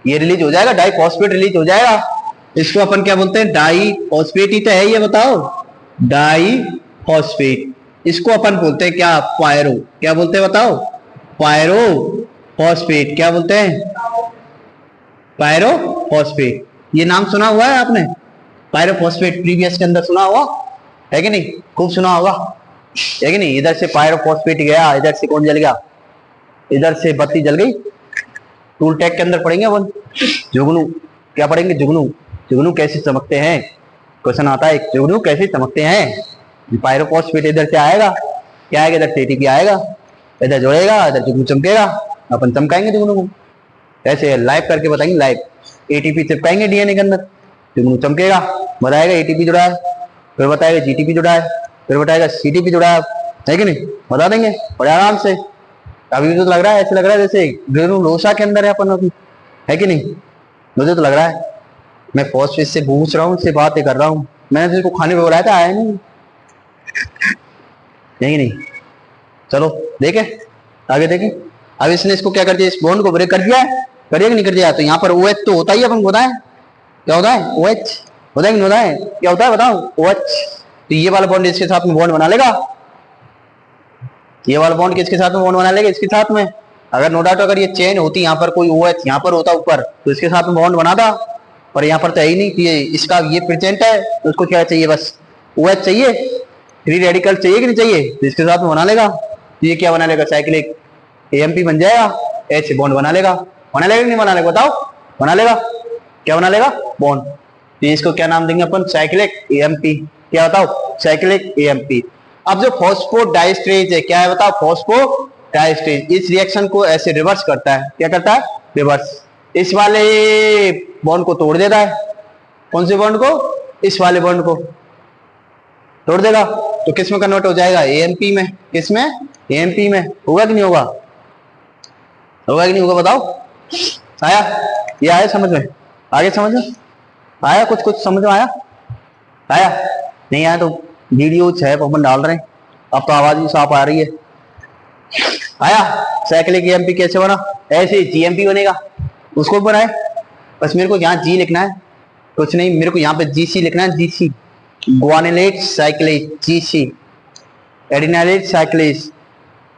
ये रिलीज हो जाएगा, डाइफॉस्फेट रिलीज हो जाएगा। इसको अपन क्या बोलते हैं? डाइफॉस्फेट ही तो है ये, बताओ। डाइफॉस्फेट। इसको अपन बोलते हैं क्या? पायरो। क्या बोलते हैं बताओ? Pyrophosphate. क्या बोलते हैं? Pyrophosphate. ये नाम सुना हुआ है आपने? पायरो फॉस्फेट प्रीवियस के अंदर सुना हुआ है कि नहीं? खूब सुना होगा, है कि नहीं? इधर से पायरो फॉस्फेट गया, इधर से कौन जल गया? इधर से बत्ती जल गई। टूल टैग के अंदर पढ़ेंगे अपन जुगनू। क्या पढ़ेंगे? जुगनू। जुगनू कैसे चमकते हैं, क्वेश्चन आता है, जुगनू कैसे चमकते हैं। पायरो फॉस्फेट इधर से आएगा, क्या आएगा? इधर से ATP आएगा, इधर जोड़ेगा, इधर जुगनू चमकेगा, अपन चमकाएंगे जुगनू को। ऐसे लाइव करके बताएंगे, लाइव ATP चिपकाएंगे DNA के अंदर, जुगनू चमकेगा, बताएगा ATP जुड़ा है, फिर बताएगा GTP जुड़ा है, फिर बताएगा CTP जुड़ा है कि नहीं? बता देंगे बड़े आराम से। अभी तो लग रहा है, ऐसे लग रहा है जैसे जुगनू लोशा के अंदर है अपन अभी, है कि नहीं? मुझे तो लग रहा है मैं फॉस्फेट से पूछ रहा हूँ, इससे बातें कर रहा हूँ। मैंने तेरे को खाने को बुलाया था, आया नहीं। नहीं नहीं, चलो देखे आगे देखें। अब इसने इसको क्या कर दिया, इस बॉन्ड को ब्रेक कर दिया है, करिए कि नहीं कर दिया। तो यहाँ पर OH तो होता ही है, अपन को बताएं क्या होता है, OH होता है कि नहीं होता है, क्या होता है बताओ, OH। तो ये वाला बॉन्ड इसके साथ में बॉन्ड बना लेगा, ये वाला बॉन्ड किसके साथ में बॉन्ड बना लेगा, इसके साथ में। अगर नो डाउट अगर ये चेन होती यहाँ पर कोई OH यहाँ पर होता ऊपर, तो इसके साथ में बॉन्ड बनाता, पर यहाँ पर तो है ही नहीं। ये इसका ये प्रेजेंट है, तो उसको क्या चाहिए, बस OH चाहिए, फ्री रेडिकल चाहिए कि नहीं चाहिए, तो इसके साथ में बना लेगा। ये क्या बना लेगा, साइक्लिक AMP बन जाएगा, H बॉन्ड बना लेगा कि नहीं बना लेगा बताओ, बना लेगा। क्या बना लेगा, बॉन्ड। तो इसको क्या नाम देंगे अपन, साइक्लिक AMP। क्या बताओ, साइक्लिक AMP। अब जो फॉस्फोडाइस्ट्रेज है, क्या है बताओ, फॉस्फोडाइस्ट्रेज। इस रिएक्शन को ऐसे रिवर्स करता है, क्या करता है, रिवर्स। इस वाले बॉन्ड को तोड़ देता है, कौन से बॉन्ड को, इस वाले बॉन्ड को तोड़ देगा, तो किस में कन्वर्ट हो जाएगा, AMP में। किस में, AMP में। होगा कि नहीं होगा, होगा कि नहीं होगा बताओ। आया, ये आया समझ में, आगे समझ में आया, कुछ कुछ समझ में आया, आया नहीं आया तो वीडियो है अपन डाल रहे हैं, अब तो आवाज भी साफ आ रही है। आया, साइक्लिक AMP कैसे बना, ऐसे GMP बनेगा, उसको बनाए। बस मेरे को यहाँ G लिखना है, कुछ नहीं, मेरे को यहाँ पे GC लिखना है, GC guanylate cyclase, GC adenylate cyclase,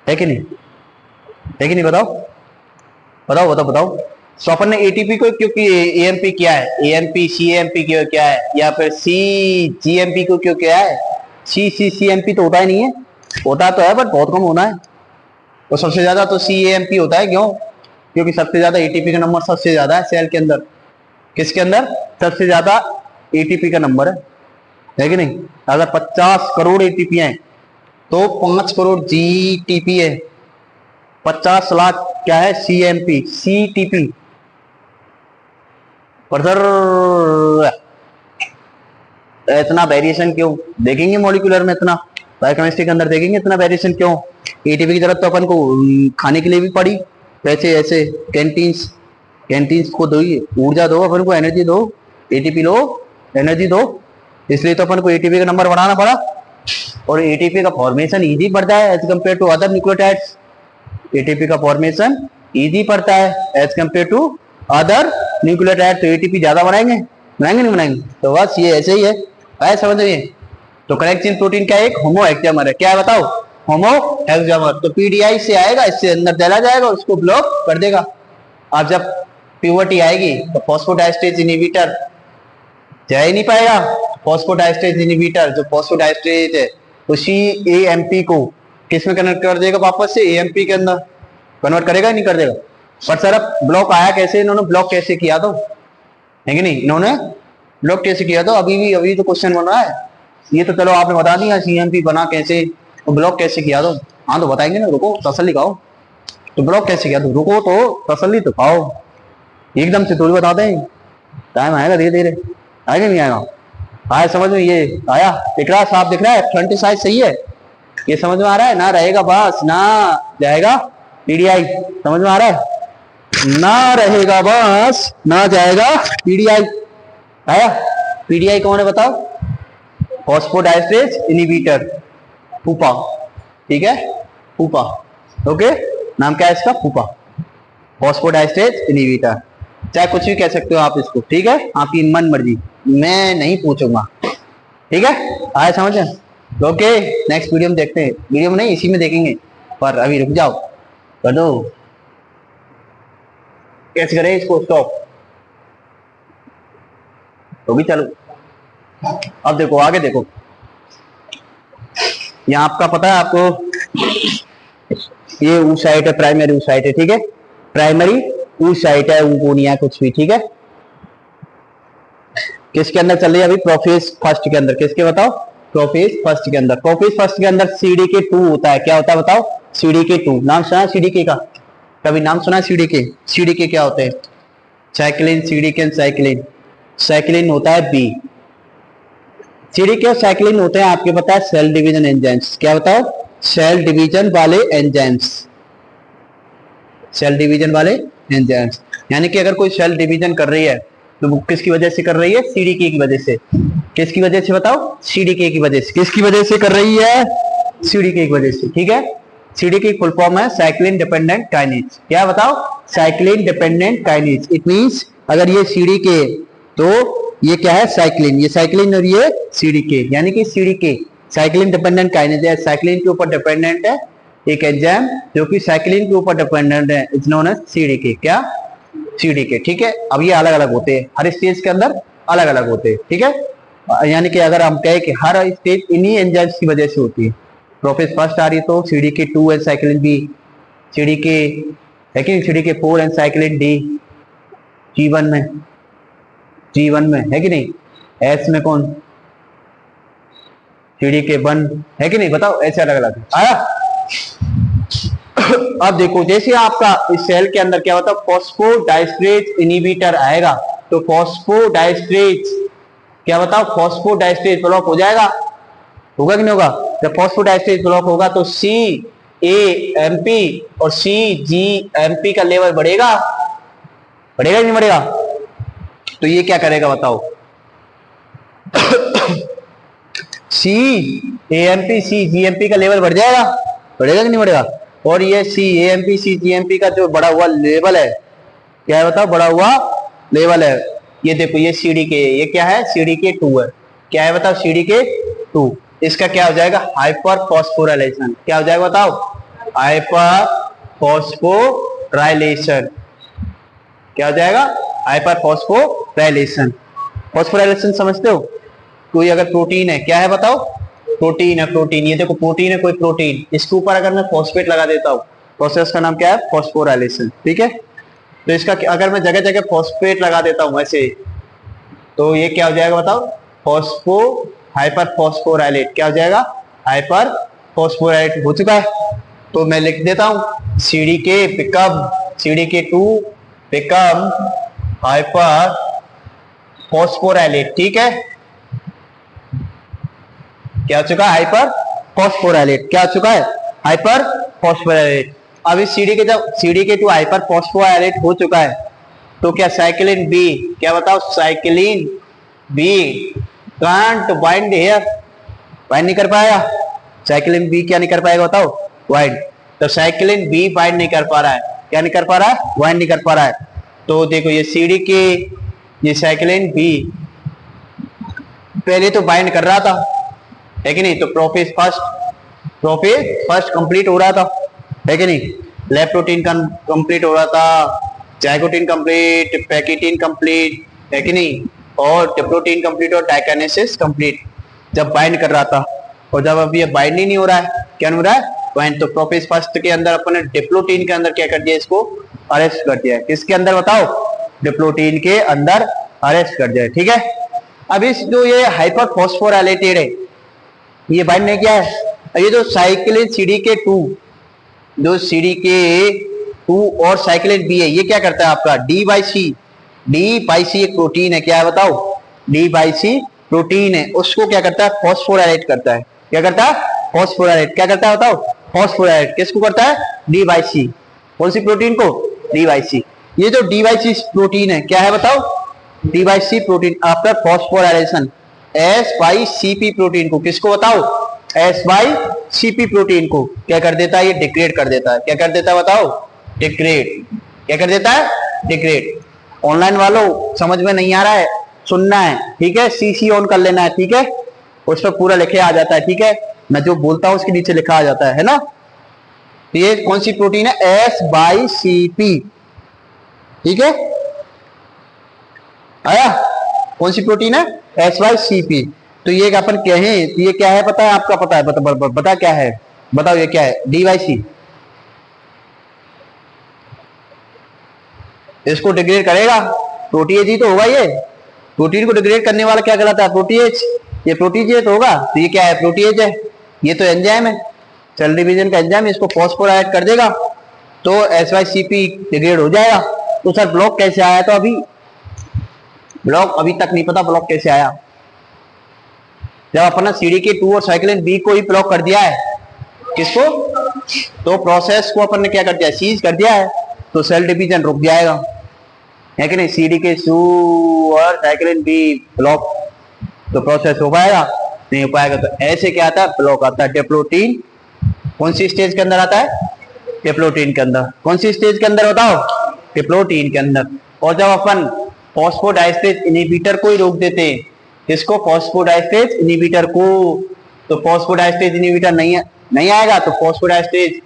है कि नहीं, है कि नहीं बताओ, बताओ बताओ बताओ। तो अपन ने ATP को क्योंकि AMP किया है, AMP CAMP क्यों क्या है, या फिर CGMP को क्यों क्या है, CCCMP तो होता ही नहीं है, होता तो है बट बहुत कम होना है, और सबसे ज्यादा तो CAMP होता है। क्यों, क्योंकि सबसे ज्यादा ATP का नंबर सबसे ज्यादा है सेल के अंदर, किसके अंदर, सबसे ज्यादा ATP का नंबर है कि नहीं। अगर 50 करोड़ ATP है तो 5 करोड़ GTP है, 50 लाख क्या है, CMP CTP। फर्दर इतना वेरिएशन क्यों देखेंगे मॉलिक्यूलर में, इतना बायोकेमिस्ट्री के अंदर देखेंगे इतना वेरिएशन क्यों। ATP की जरूरत तो अपन को खाने के लिए भी पड़ी, वैसे ऐसे कैंटीन्स को दो, ऊर्जा दो अपन को, एनर्जी दो, ATP लो एनर्जी दो, इसलिए तो अपन को ATP का नंबर बढ़ाना पड़ा। और ATP का फॉर्मेशन इजी पड़ता है as compare to other nucleotides, ATP का फॉर्मेशन इजी पड़ता है as compare to other nucleotide. तो ATP ज्यादा बनाएंगे, बनाएंगे नहीं बनाएंगे, तो बस ये ऐसे ही है, आया समझ में। तो करेक्ट चेन प्रोटीन का एक होमोहेक्सामर है, क्या है बताओ, होमोहेक्सामर। तो PDI से आएगा, इससे अंदर चला जाएगा, उसको ब्लॉक कर देगा। अब जब प्यूबर्टी आएगी तो फॉस्फोडाइस्ट्रेज इनहिबिटर जा ही नहीं पाएगा, फॉस्फोडाइस्ट्रेज इनहिबिटर जो फॉस्फोडाइस्ट्रेज है उसी AMP को किस में कन्वर्ट कर देगा, वापस से AMP के अंदर कन्वर्ट करेगा, नहीं कर देगा। पर सर अब ब्लॉक आया कैसे, इन्होंने ब्लॉक कैसे किया, तो है कि नहीं, इन्होंने ब्लॉक कैसे किया, तो अभी तो क्वेश्चन बन रहा है। ये तो चलो आपने बता दिया CMP बना कैसे, तो ब्लॉक कैसे किया, तो हाँ तो बताएंगे ना, रुको तसल्ली खाओ। तो ब्लॉक कैसे किया, तो रुको तो तसल्ली तो खाओ, एकदम से थोड़ी बताते हैं, टाइम आएगा धीरे धीरे, आएगा नहीं आएगा, आया समझ में। ये आया, दिख रहा है, साफ दिख रहा है, फ्रंट साइड सही है, ये समझ में आ रहा है ना, रहेगा बस ना जाएगा PDI, समझ में आ रहा है, ना रहेगा बस ना जाएगा PDI। आया, PDI कौन है बताओ, फॉस्फोडाइस्ट्रेज इनहिबिटर, फूपा, ठीक है, फूपा, ओके, नाम क्या है इसका, फूपा, फॉस्फोडाइस्ट्रेज इनहिबिटर, चाहे कुछ भी कह सकते हो आप इसको, ठीक है, आपकी मन मर्जी, मैं नहीं पूछूंगा, ठीक है, आया समझ में। ओके, नेक्स्ट वीडियो में देखते हैं, वीडियो में नहीं इसी में देखेंगे, पर अभी रुक जाओ, कर दो, कैसे करें इसको स्टॉप, तो भी चलो। अब देखो आगे देखो, यहाँ आपका पता है आपको, ये ऊसाइट है, प्राइमरी ऊसाइट है, ठीक है, प्राइमरी ऊसाइट है, ऊकोनिया कुछ भी, ठीक है। किसके अंदर चल रही है अभी, प्रोफेज फर्स्ट के अंदर, किसके बताओ, प्रोफेज फर्स्ट के अंदर। प्रोफेज फर्स्ट के अंदर CDK2 होता है, क्या होता है बताओ, CDK2, नाम सुना CDK का, कभी नाम सुना CDK क्या होते हैं, साइक्लिन, CDK साइक्लिन, साइक्लिन होता है B, CDK और साइक्लिन होते हैं आपके पता है सेल डिवीजन एंजाइम्स, क्या बताओ, सेल डिवीजन वाले एंजाइम्स, सेल डिवीजन वाले एंजाइम्स। यानी कि अगर कोई सेल डिवीजन कर रही है तो वो किसकी वजह से कर रही है? सीडीके की वजह से। किसकी वजह से बताओ? सीडीके की वजह से। किसकी वजह से कर रही है? सीडीके की वजह से। ठीक है, सीडीके की फुल फॉर्म है साइक्लिन डिपेंडेंट काइनेज। क्या बताओ? Cyclin dependent kinase. It means अगर ये सीडीके तो ये क्या है? साइक्लिन। ये साइक्लिन और ये सीडीके, यानी कि सीडीके साइक्लिन डिपेंडेंट काइनेज है, साइक्लिन के ऊपर डिपेंडेंट है एक एंजाइम जो कि साइक्लिन के ऊपर डिपेंडेंट है, इज नोन एज सीडीके। क्या? सीडीके। ठीक है, अब ये अलग अलग होते हैं, हर स्टेज के अंदर अलग अलग होते हैं। ठीक है, यानी कि अगर हम कहें कि हर स्टेज इन्हीं एंजाइम्स की वजह से होती है। प्रोफेस फर्स्ट आ रही है तो CDK 2 and cyclin B, CDK है कि CDK 4 and cyclin D, G1 में, G1 में है कि नहीं? एस में कौन? सीडीके 1 है कि नहीं? बताओ, ऐसे अलग अलग आया। अब देखो, जैसे आपका इस सेल के अंदर क्या होता है? फॉस्फोडाइस्ट्रेज इनहिबिटर आएगा तो फॉस्फोडाइस्ट्रेज क्या बताओ? फॉस्फोडाइस्ट्रेज ब्लॉक हो जाएगा, होगा कि नहीं होगा? जब फॉस्फोडाइस्ट्रेज ब्लॉक होगा तो CAMP और CGMP का लेवल बढ़ेगा, बढ़ेगा कि नहीं बढ़ेगा? तो ये क्या करेगा बताओ? CAMP CGMP का लेवल बढ़ जाएगा, बढ़ेगा कि नहीं बढ़ेगा? और ये CAMP CGMP का जो बढ़ा हुआ लेवल है, क्या है बताओ? बढ़ा हुआ लेवल है। ये देखो, ये CDK, ये क्या है? CDK 2 है। क्या है बताओ? CDK 2। इसका क्या हो जाएगा? Hyper phosphorylation. क्या हो जाएगा बताओ? Hyper phosphorylation. क्या हो जाएगा? Hyper phosphorylation. फॉस्फोराइलेशन समझते हो? कोई अगर प्रोटीन है, क्या है बताओ? प्रोटीन है, प्रोटीन। ये देखो प्रोटीन है, कोई प्रोटीन, इसके ऊपर अगर मैं फॉस्फेट लगा देता हूँ, प्रोसेस का नाम क्या है? फॉस्फोराइलेशन। ठीक है, तो इसका अगर मैं जगह जगह फॉस्फेट लगा देता हूँ ऐसे, तो ये क्या हो जाएगा बताओ? Phospho hyper phosphorylate. क्या हो जाएगा? हाइपर फॉस्फोराइलेट हो चुका है। तो मैं लिख देता हूँ CDK become, CDK 2 become hyper phosphorylate. ठीक है, क्या हो चुका है? Hyper phosphorylate. क्या हो चुका है? Hyper phosphorylate. अब इस सीडीके जब सीडीके 2 हाइपर फॉस्फोराइलेट हो चुका है तो क्या साइक्लिन बी, क्या बताओ? Cyclin B can't bind here, bind नहीं कर पाएगा। साइक्लिन बी क्या नहीं कर पाएगा बताओ? बाइंड। तो साइक्लिन बी बाइंड नहीं कर पा रहा है, क्या नहीं कर पा रहा है? बाइंड नहीं कर पा रहा है। तो देखो ये सीडीके, ये साइक्लिन बी पहले तो बाइंड कर रहा था, है कि नहीं? तो प्रोफेज फर्स्ट कंप्लीट हो रहा था, है कि नहीं? लेफ्ट प्रोटीन कंप्लीट हो रहा था, जाइगोटिन कंप्लीट, पैकिटिन कंप्लीट, है कि नहीं? और डिप्लोटीन कंप्लीट और डाइकाइनेसिस कंप्लीट जब बाइंड कर रहा था। और जब अभी ये बाइंड ही नहीं हो रहा है, क्या नहीं हो रहा है? बाइंड। तो प्रोफेज फर्स्ट के अंदर अपन ने डिप्लोटीन के अंदर क्या कर दिया? इसको अरेस्ट कर दिया है। किसके अंदर बताओ? डिप्लोटीन के अंदर अरेस्ट कर दिया है। ठीक है, अब इस जो ये हाइपर फॉस्फोराइलेटेड है, ये बाइंड नहीं किया है। ये जो साइक्लिन सीडीके 2, जो सीडीके 2 और साइक्लिन बी है, ये क्या करता है आपका? डी बाई सी एक प्रोटीन है, क्या है बताओ? डी बाई सी प्रोटीन है, उसको क्या करता है? फॉस्फोराइलेट करता है। क्या करता है? फॉस्फोराइलेट। क्या करता है बताओ? फॉस्फोराइलेट। किसको करता है? डी बाई सी। कौन सी प्रोटीन को? डी बाई सी। ये जो डी बाई सी प्रोटीन है, क्या है बताओ? D by C protein after phosphorylation S by CP protein को, किसको बताओ? एस बाई सीपी प्रोटीन को क्या कर देता है? ये डिग्रेड कर देता है। क्या कर देता है बताओ? डिग्रेड। क्या कर देता है? डिग्रेड। ऑनलाइन वालों समझ में नहीं आ रहा है, सुनना है, ठीक है? सीसी ऑन कर लेना है, ठीक है? उस पर पूरा लिखे आ जाता है, ठीक है? मैं जो बोलता हूं उसके नीचे लिखा आ जाता है ना? तो ये कौन सी प्रोटीन है? S by CP. ठीक है, आया? कौन सी प्रोटीन है? S by CP. तो ये अपन कहें तो ये क्या है पता है? आपका पता है? बता क्या है? बताओ ये क्या है? D Y C. इसको डिग्रेड करेगा, प्रोटीएज ही तो होगा। ये प्रोटीन को डिग्रेड करने वाला क्या कहलाता है? प्रोटीएज। ये प्रोटीएज होगा, तो ये क्या है? प्रोटीएज है। ये तो एंजाइम है, सेल डिवीजन का एंजाइम, इसको फॉस्फोराइलेट कर देगा तो SYCP डिग्रेड हो जाएगा। तो सर ब्लॉक कैसे आया? तो अभी ब्लॉक अभी तक नहीं पता ब्लॉक कैसे आया। जब अपना सीडीके 2 और साइक्लिन बी को ही ब्लॉक कर दिया है, किसको? तो प्रोसेस को अपन ने क्या कर दिया? सीज कर दिया है। तो सेल डिवीजन रुक जाएगा, है कि नहीं। सीडी के सू और साइक्लिन बी ब्लॉक, तो प्रोसेस हो पाएगा नहीं हो पाएगा। तो ऐसे क्या आता है, ब्लॉक आता है। डिप्लोटीन कौन सी स्टेज के अंदर आता है, डिप्लोटीन के अंदर। कौन सी स्टेज के अंदर बताओ, डिप्लोटीन के अंदर। और जब अपन फॉस्फोडाइस्टेज इनहिबिटर को ही रोक देते हैं, किसको, फॉस्फोडाइस्टेज इनहिबिटर को, तो फॉस्फोडाइस्टेज इनहिबिटर नहीं आएगा, तो फॉस्फोडाइस्टेज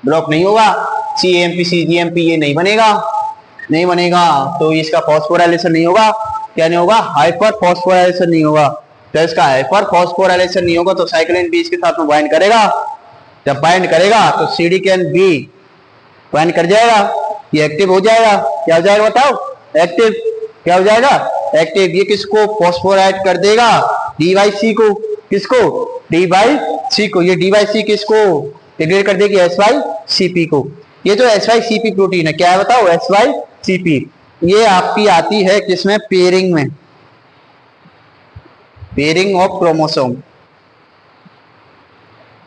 ब्लॉक नहीं होगा। सीएमपी सीजीएमपी ये नहीं बनेगा, तो इसका फॉस्फोराइलेशन नहीं होगा। क्या नहीं होगा, हाइपर फॉस्फोराइलेशन नहीं होगा। तो इसका हाइपर फॉस्फोराइलेशन नहीं होगा तो साइक्लिन बी इसके साथ में बाइंड करेगा। जब बाइंड करेगा तो सीडी कैन बी बाइंड कर जाएगा, ये एक्टिव हो जाएगा। क्या हो जाएगा बताओ, एक्टिव। क्या हो जाएगा, एक्टिव। ये किसको फॉस्फोराइड कर देगा, डी बाई सी को। किसको, डी बाई सी को। ये डी बाई सी किसको डिग्रेड कर देगी, एस वाई सी पी को। ये जो S Y C P protein है, क्या है बताओ, एस वाई सी पी। ये आपकी आती है किसमें, पेयरिंग में, पेयरिंग ऑफ क्रोमोसोम।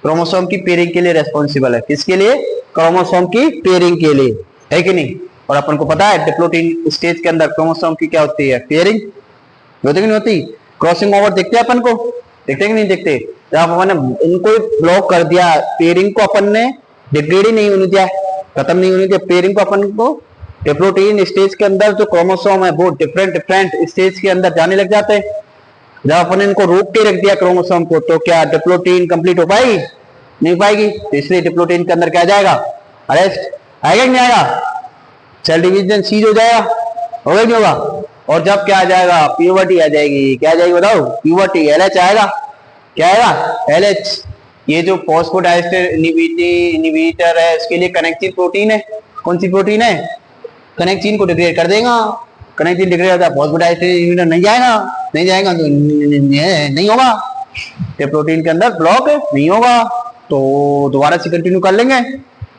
क्रोमोसोम की पेयरिंग के लिए रेस्पॉन्सिबल है, किसके लिए, क्रोमोसोम की पेयरिंग के लिए, है कि नहीं। और अपन को पता है डिप्लोटीन स्टेज के अंदर क्रोमोसोम की क्या होती है, पेयरिंग होती कि नहीं होती। क्रॉसिंग ओवर देखते हैं अपन को, देखते कि नहीं देखते। जब अपन ने इनको ब्लॉक कर दिया, पेयरिंग को अपन ने डिग्रेड ही नहीं होने दिया, खत्म नहीं होने दिया पेयरिंग को। अपन को डिप्लोटीन स्टेज के अंदर जो क्रोमोसोम है वो डिफरेंट स्टेज के अंदर जाने लग जाते हैं। जब अपन इनको रोक के रख दिया क्रोमोसोम को, तो क्या डिप्लोटीन कंप्लीट हो पाएगी, नहीं पाएगी। तो इसलिए डिप्लोटीन के अंदर क्या जाएगा, अरेस्ट आएगा कि नहीं आएगा, सेल डिवीजन सीज हो जाएगा, होगा नहीं होगा। और जब क्या आ जाएगा, प्यूबर्टी आ जाएगी। क्या आ जाएगी बताओ, प्यूबर्टी, एलएच आएगा। क्या आएगा, एलएच। ये जो फॉस्फोडाइस्टर इनहिबिटर है उसके लिए कनेक्टिन प्रोटीन है। कौन सी प्रोटीन है, कनेक्टिन को डिग्रेड कर देगा। कनेक्टिन डिग्रेड होता है, फॉस्फोडाइस्टर इनहिबिटर नहीं जाएगा तो नहीं होगा, ये प्रोटीन के अंदर ब्लॉक नहीं होगा। तो दोबारा से कंटिन्यू कर लेंगे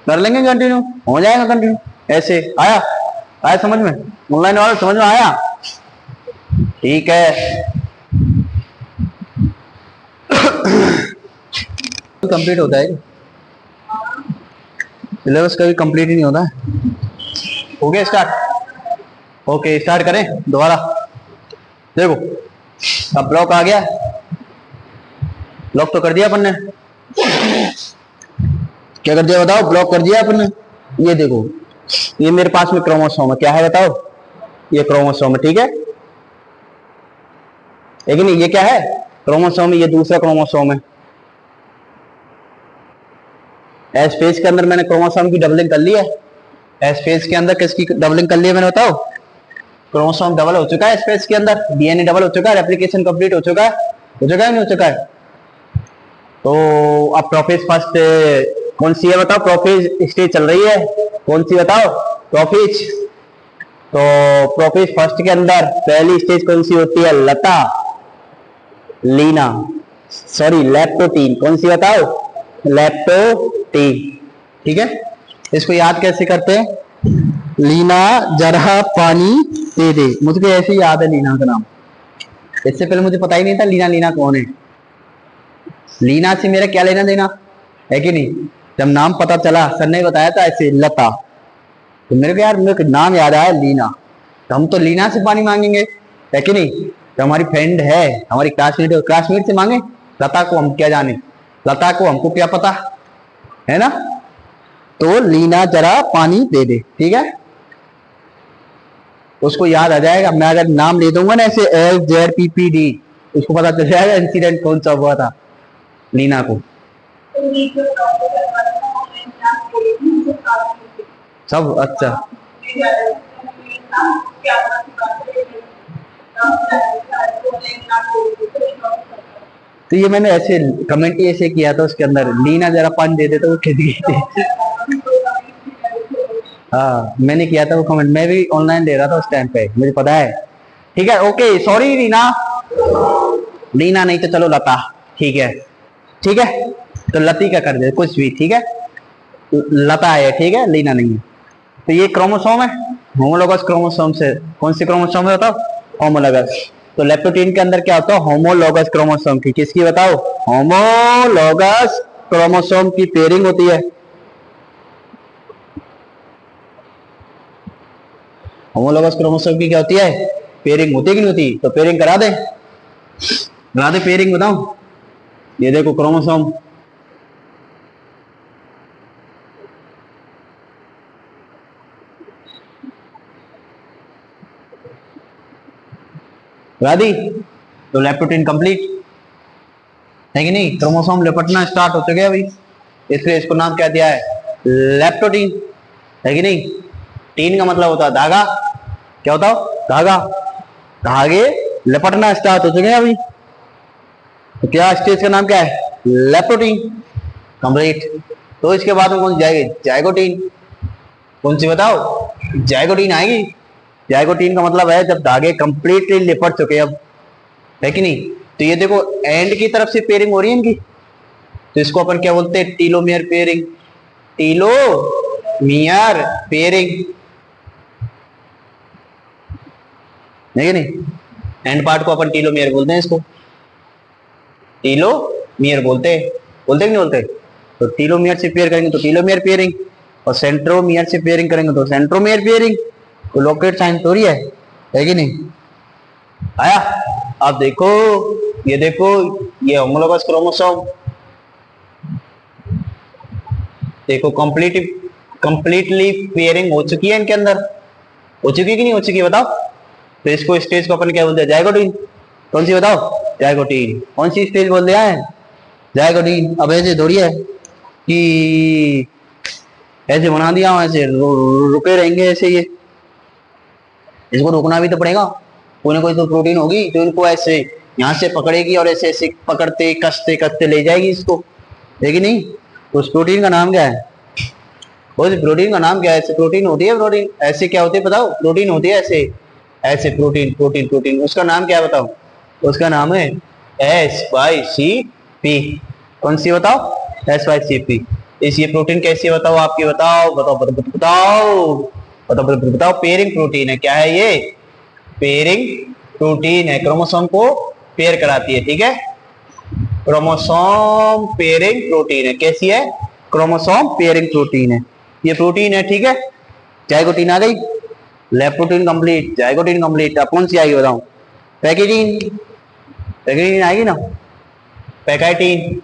कंटिन्यू हो जाएगा कंटिन्यू। ऐसे आया समझ में, ऑनलाइन वाला समझ में आया, ठीक है। कंप्लीट होता है सिलेबस, कभी कंप्लीट ही नहीं होता है। हो गया स्टार्ट, ओके स्टार्ट करें दोबारा। देखो अब ब्लॉक आ गया, ब्लॉक तो कर दिया अपन ने। क्या कर दिया बताओ, ब्लॉक कर दिया अपन ने। ये देखो, ये मेरे पास में क्रोमोसोम है, क्या है बताओ, ये क्रोमोसोम है, ठीक है। लेकिन ये क्या है, क्रोमोसोम, ये दूसरा क्रोमोसोम है। एस फेज के अंदर मैंने क्रोमोसोम की डबलिंग कर ली है। एस फेज के अंदर किसकी डबलिंग कर ली है मैंने बताओ, क्रोमोसोम डबल हो चुका है एस फेज के अंदर, डीएनए डबल हो चुका है, रेप्लिकेशन कंप्लीट हो चुका है नहीं हो चुका है। तो अब प्रोफेज फर्स्ट कौन सी है बताओ, प्रोफेज स्टेज चल रही है, कौन सी बताओ, प्रोफेज। तो प्रोफेज फर्स्ट के अंदर पहली स्टेज कौन सी होती है, लता, लीना, सॉरी लैप्टोटीन। कौन सी बताओ, लैप्टोटीन, ठीक है। इसको याद कैसे करते हैं, लीना जरा पानी दे दे, मुझे ऐसे ही याद है लीना का नाम। इससे पहले मुझे पता ही नहीं था लीना कौन है। लीना से मेरा क्या लेना देना है कि नहीं। जब नाम पता चला, सर ने बताया था ऐसे लता, तो मेरे को यार मेरे को नाम याद आया लीना, तो हम तो लीना से पानी मांगेंगे, है कि नहीं। तो हमारी फ्रेंड है, हमारी क्लासमेट से मांगे, लता को हम क्या जाने, लता को हमको क्या पता है ना। तो लीना जरा पानी दे दे, ठीक है, उसको याद आ जाएगा। मैं अगर नाम ले दूंगा ना ऐसे LZPPD, उसको पता चल जाएगा इंसिडेंट कौन सा हुआ था लीना को। सब अच्छा, तो ये मैंने ऐसे कमेंट ही ऐसे किया था उसके अंदर, लीना जरा पानी दे दे, तो वो खिंच गई थी। हाँ मैंने किया था वो कमेंट, मैं भी ऑनलाइन दे रहा था उस टाइम पे, मुझे पता है, ठीक है। ओके सॉरी रीना, लीना नहीं तो चलो लता, ठीक है तो लती का कर दे कुछ भी, ठीक है, लता है, ठीक है, लीना नहीं है। तो ये क्रोमोसोम है, होमोलोगस क्रोमोसोम से, कौन सी क्रोमोसोम है बताओ, होमोलोगस। तो लेप्टोटीन के अंदर क्या होता है, होमोलोगस क्रोमोसोम की, किसकी बताओ, होमोलोगस क्रोमोसोम की पेयरिंग होती है। होमोलोगस क्रोमोसोम की क्या होती है, पेयरिंग होती है कि नहीं होती? तो पेयरिंग करा दे पेयरिंग बताओ। ये देखो क्रोमोसोम, करा दी। तो लेप्टोटीन कंप्लीट है कि नहीं? क्रोमोसोम लिपटना स्टार्ट हो चुके हैं अभी, इसलिए इसको नाम क्या दिया है, लेप्टोटीन, है कि नहीं? टीन का मतलब होता है धागा, क्या होता है धागा, धागे लिपटना स्टार्ट हो चुके हैं अभी। तो क्या स्टेज का नाम क्या है, लेप्टोटीन कंप्लीट। तो इसके बाद में कौन सी जाएगी, जाइगोटीन। कौन सी बताओ, जाइगोटीन आएगी। जाइगोटीन का मतलब है जब धागे कंप्लीटली लिपट चुके अब, है कि नहीं? तो ये देखो एंड की तरफ से पेयरिंग हो रही है इनकी, तो इसको अपन क्या बोलते हैं, टीलोमियर पेयरिंग, टीलोमियर पेयरिंग, है कि नहीं? एंड पार्ट को अपन टीलोमियर बोलते हैं, इसको टीलोमियर बोलते कि नहीं बोलते? तो टीलोमियर से पेयर करेंगे तो टीलोमियर पेयरिंग, और सेंट्रोमियर से पेयरिंग करेंगे तो सेंट्रोमियर पेयरिंग। तो लॉकेट साइन थोड़ी है कि नहीं? आया? अब देखो, ये देखो, ये होमोलोगस क्रोमोसोम देखो कंप्लीटली पेयरिंग हो चुकी है इनके अंदर, हो चुकी है कि नहीं हो चुकी है बताओ? तो इसको स्टेज को अपन क्या बोलते हैं, जाइगोटीन। कौन सी बताओ, जाइगोटीन। कौन सी स्टेज बोल दिया है, जाइगोटीन। अब ऐसे थोड़ी है कि ऐसे बना दिया ऐसे रुके रहेंगे ऐसे, ये इसको रोकना भी तो पड़ेगा, कोई ना कोई तो प्रोटीन होगी जो इनको ऐसे यहाँ से पकड़ेगी और ऐसे ऐसे पकड़ते कसते कसते ले जाएगी इसको, है कि नहीं? तो उस प्रोटीन का नाम क्या है, उस प्रोटीन का नाम क्या है? ऐसे प्रोटीन होती है, प्रोटीन ऐसे क्या होती है बताओ, प्रोटीन होती है ऐसे, ऐसे प्रोटीन प्रोटीन प्रोटीन, उसका नाम क्या है बताओ? उसका नाम है SYCP। कौन सी बताओ, SYCP। इस ये प्रोटीन कैसी है बताओ, आपकी बताओ बताओ बताओ बताओ बताओ बताओ बताओ। पेयरिंग प्रोटीन है, क्या है ये, पेयरिंग प्रोटीन है, क्रोमोसोम को पेयर कराती है, ठीक है? क्रोमोसोम पेयरिंग प्रोटीन है, कैसी है, क्रोमोसोम पेयरिंग प्रोटीन है, ये प्रोटीन है, ठीक है? जाइगोटीन आ गई, लेप्टोटीन कंप्लीट, जाइगोटीन कंप्लीट। अब कौन सी आएगी बताओ, पैकेटीन, पैकेटीन आएगी ना, पैकाइटीन,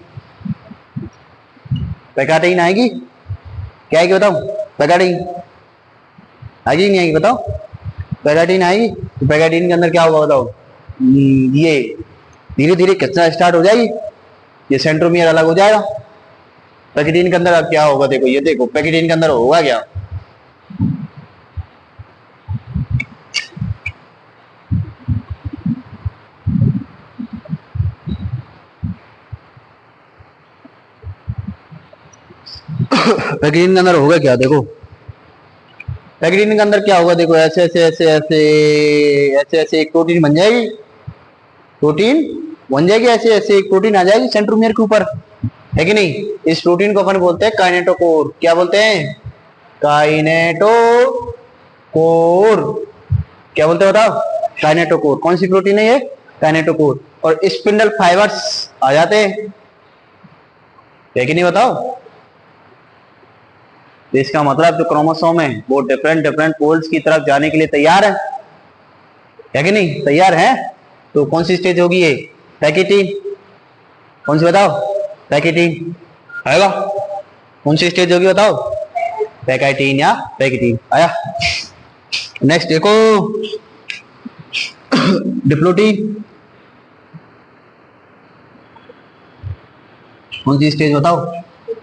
पैकाटीन आएगी, क्या आएगी बताओ, पैकाटीन आएगी नहीं आएगी बताओ, पैकाटीन आएगी। तो पैकाटीन के अंदर क्या होगा बताओ, ये धीरे धीरे खिंचना स्टार्ट हो जाएगी, ये सेंट्रोमियर अलग हो जाएगा। पैकेटीन के अंदर अब क्या होगा, देखो ये देखो पैकेटीन के अंदर होगा क्या, पैकेटीन के अंदर होगा क्या, देखो पैकेटीन के अंदर क्या होगा, देखो ऐसे ऐसे ऐसे ऐसे ऐसे ऐसे एक प्रोटीन बन जाएगी, प्रोटीन बन जाएगी, ऐसे ऐसे एक प्रोटीन आ जाएगी सेंट्रोमियर के ऊपर, है कि नहीं? इस प्रोटीन को अपन बोलते हैं काइनेटोकोर, क्या बोलते हैं, काइनेटोकोर, क्या बोलते हैं बताओ, काइनेटोकोर। कौन सी प्रोटीन है ये, काइनेटोकोर। और स्पिंडल फाइबर्स आ जाते हैं, है कि नहीं बताओ? तो इसका मतलब जो क्रोमोसोम है वो डिफरेंट डिफरेंट पोल्स की तरफ जाने के लिए तैयार है कि नहीं, तैयार है? तो कौन सी स्टेज होगी ये, पैकेटीन। कौन सी बताओ, पैकेटीन आएगा। कौन सी स्टेज होगी बताओ, पैकेटीन या पैकेटीन। आया? नेक्स्ट देखो डिप्लोटीन, कौन सी स्टेज बताओ,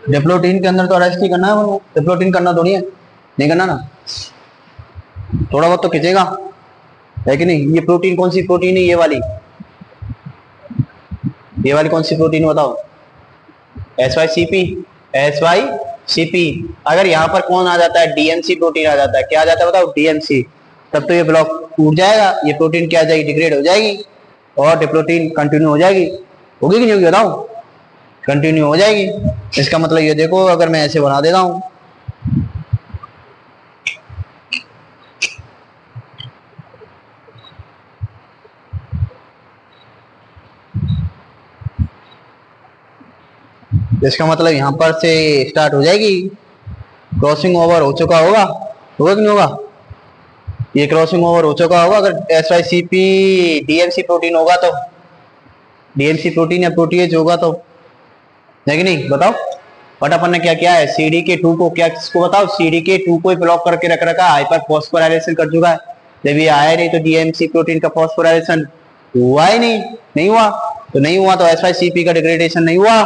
डिप्लोटीन के अंदर तो अरेस्ट ही करना है, डिप्लोटीन करना थोड़ी है, नहीं करना ना, थोड़ा बहुत तो खींचेगा, है कि नहीं? ये प्रोटीन कौन सी प्रोटीन है, ये वाली कौन सी प्रोटीन बताओ, SYCP, SYCP। अगर यहाँ पर कौन आ जाता है, DMC प्रोटीन आ जाता है, क्या आ जाता है बताओ, DMC, तब तो ये ब्लॉक टूट जाएगा, ये प्रोटीन क्या आ जाएगी, डिग्रेड हो जाएगी, और डिप्लोटीन कंटिन्यू हो जाएगी, होगी कि नहीं होगी बताओ, कंटिन्यू हो जाएगी। इसका मतलब ये देखो, अगर मैं ऐसे बना देता हूं, इसका मतलब यहां पर से स्टार्ट हो जाएगी, क्रॉसिंग ओवर हो चुका होगा, होगा कि नहीं होगा? ये क्रॉसिंग ओवर हो चुका होगा अगर SYCP DMC प्रोटीन होगा तो, DMC प्रोटीन या प्रोटीएज होगा तो, है कि नहीं? बताओ। बट अपन ने क्या किया है, CDK2 को क्या, किसको बताओ, CDK2 को ब्लॉक करके रख रखा, हाइपर फॉस्फोराइलेशन कर चुका है। जब ये आया नहीं तो DMC प्रोटीन का फॉस्फोराइलेशन हुआ ही नहीं, नहीं हुआ तो नहीं हुआ तो SYCP का डिग्रेडेशन नहीं हुआ,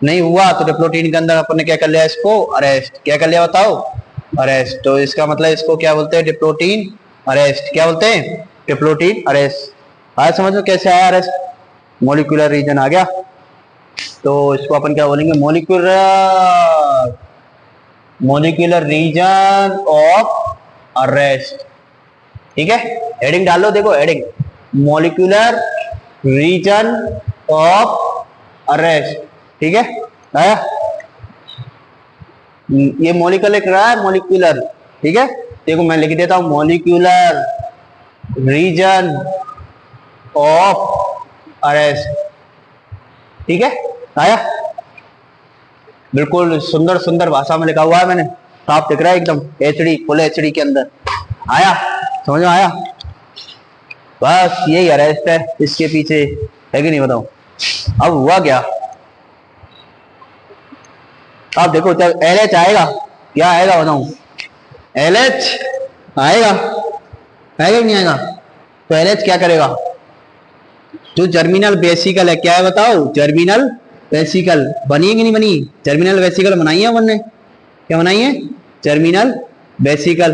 नहीं हुआ तो डिप्लोटीन के अंदर अपन ने क्या कर लिया, इसको अरेस्ट। क्या कर लिया बताओ? अरेस्ट। तो इसका मतलब इसको क्या बोलते हैं, डिप्लोटीन अरेस्ट। क्या बोलते हैं? Diplotene arrest. आया समझ में कैसे आया अरेस्ट? मॉलिक्यूलर रीजन आ गया। तो इसको अपन क्या बोलेंगे, मॉलिक्यूलर रीजन ऑफ अरेस्ट। ठीक है, हेडिंग डाल लो, देखो heading, molecular reason of arrest. ठीक है, आया? ये मॉलिक्यूलर लिख रहा है, मॉलिक्यूलर। ठीक है, देखो मैं लिख देता हूं, मॉलिक्यूलर रीजन ऑफ अरेस्ट। ठीक है, आया? बिल्कुल सुंदर सुंदर भाषा में लिखा हुआ है मैंने, साफ दिख रहा है एकदम, HD, फुल HD के अंदर। आया समझ में? आया? बस यही अरेस्ट है इसके पीछे, है कि नहीं? बताओ। अब हुआ क्या, आप देखो, जब LH आएगा, क्या आएगा बताऊं? LH आएगा, आएगा नहीं आएगा? तो LH क्या करेगा, जो जर्मिनल वेसिकल है, क्या है बताओ? जर्मिनल वेसिकल बनी है कि नहीं बनी? जर्मिनल वेसिकल बनाई है हमने, क्या बनाई है? Germinal vesicle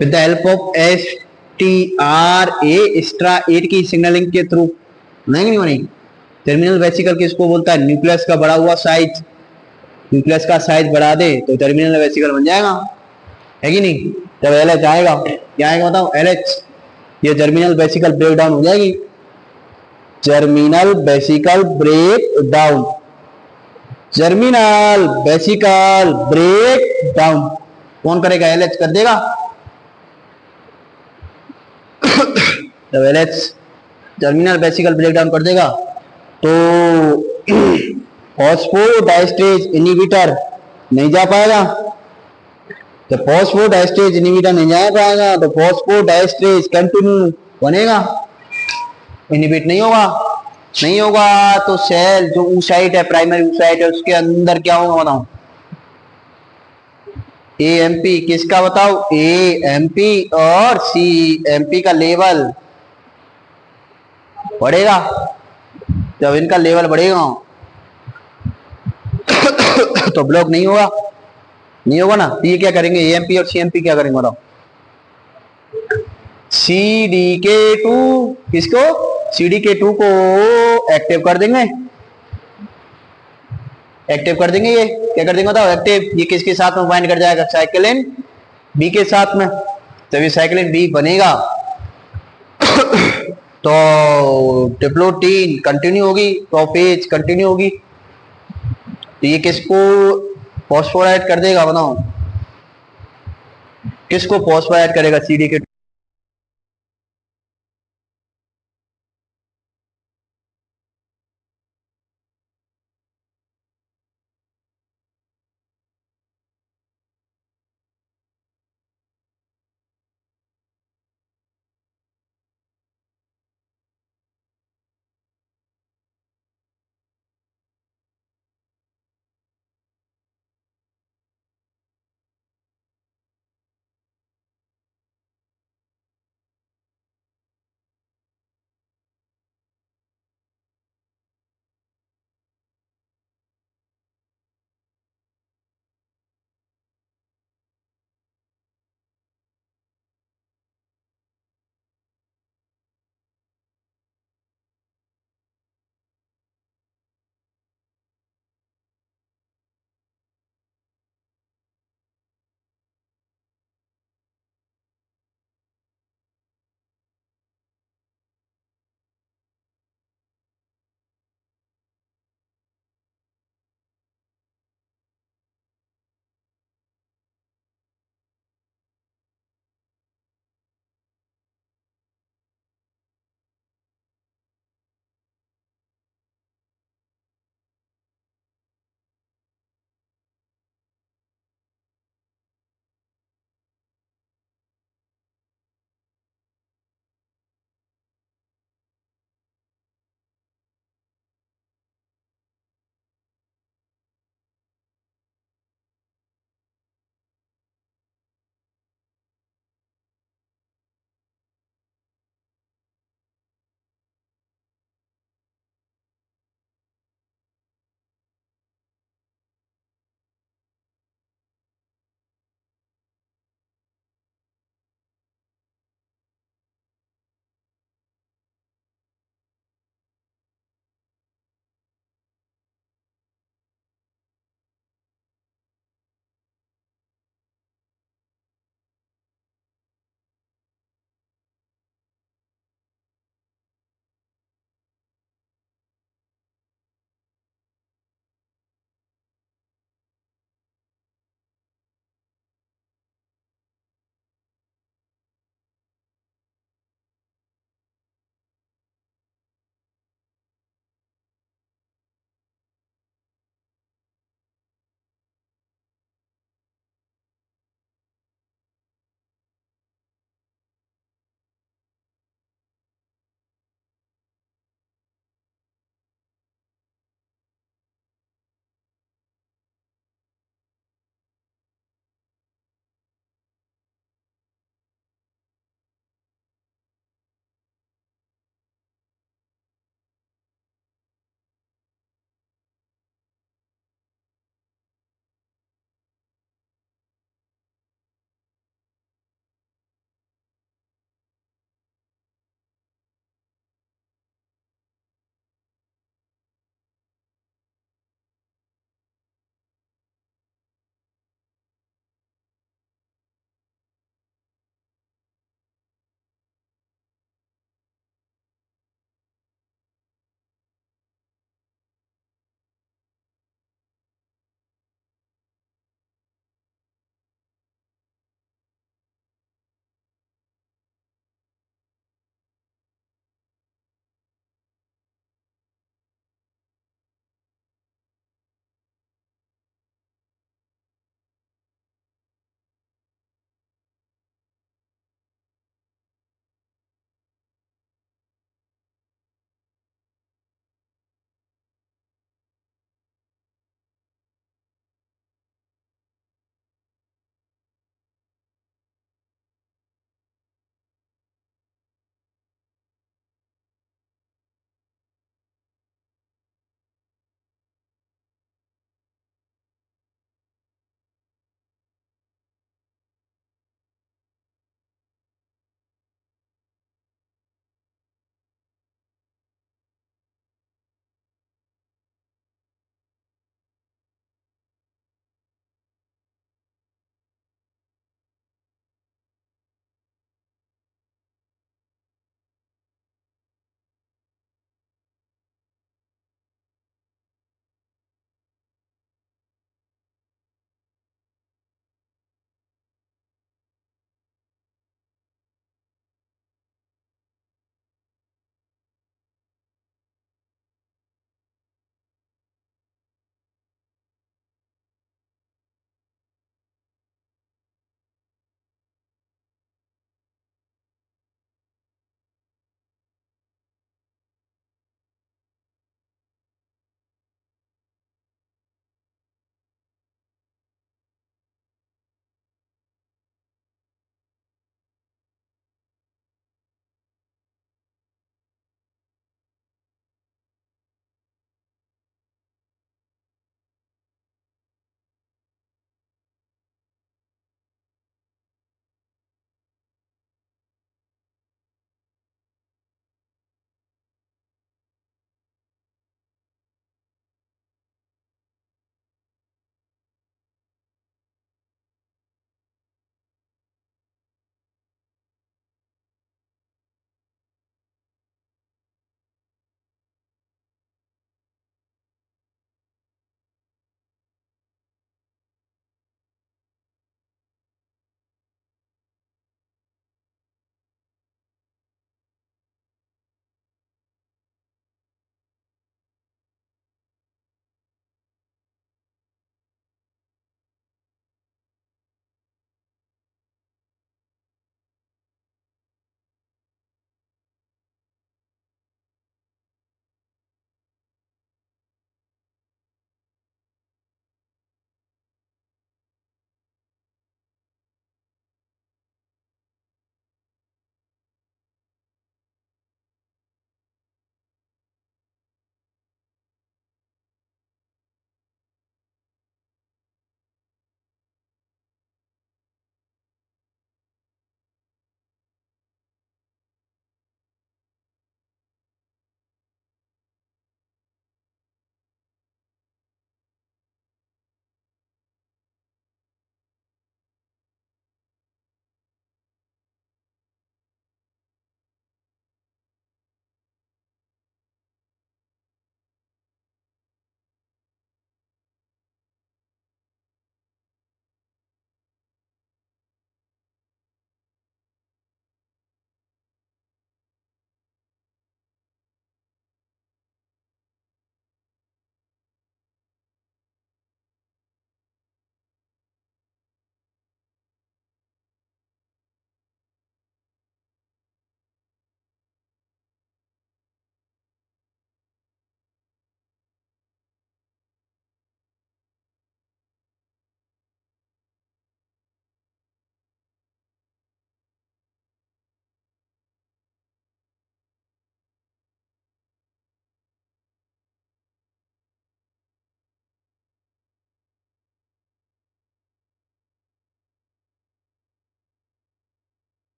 with the help of STRA extra 8 की सिग्नलिंग के थ्रू, बनाई नहीं बनी? जर्मिनल वेसिकल किसको बोलता है? न्यूक्लियस का बड़ा हुआ साइज, न्यूक्लियस का साइज बढ़ा दे तो टर्मिनल वेसिकल बन जाएगा, है कि नहीं? जब LH आएगा, क्या आएगा बताओ? LH, ये जर्मिनल वेसिकल ब्रेक डाउन हो जाएगी, germinal vesicle break down, germinal vesicle break down. कौन करेगा? LH कर देगा। जब LH germinal vesicle break down कर देगा तो फॉस्फोडाइस्टेज इनहिबिटर नहीं जा पाएगा। तो फॉस्फोडाइस्टेज इनहिबिटर नहीं जा पाएगा तो फॉस्फोडाइस्टेज कंटिन्यू बनेगा, इनहिबिट नहीं होगा। नहीं होगा तो सेल जो ऊसाइट है, प्राइमरी ऊसाइट है, उसके अंदर क्या होगा बताओ? AMP किसका बताओ? AMP और CMP का लेवल बढ़ेगा। जब इनका लेवल बढ़ेगा तो ब्लॉक नहीं होगा, नहीं होगा ना? तो ये क्या करेंगे, AMP और CMP क्या करेंगे बताओ? CDK2, किसको? CDK2 को एक्टिव कर देंगे, एक्टिव कर देंगे। ये क्या कर देंगे बताओ? एक्टिव। ये किसके साथ में बाइंड कर जाएगा? साइक्लिन B के साथ में। जब ये साइक्लिन B बनेगा तो डिप्लोटीन कंटिन्यू होगी, प्रोपेज कंटिन्यू होगी। तो ये किसको फॉस्फोराइड कर देगा बताओ? किसको फॉस्फोराइड करेगा? CDK2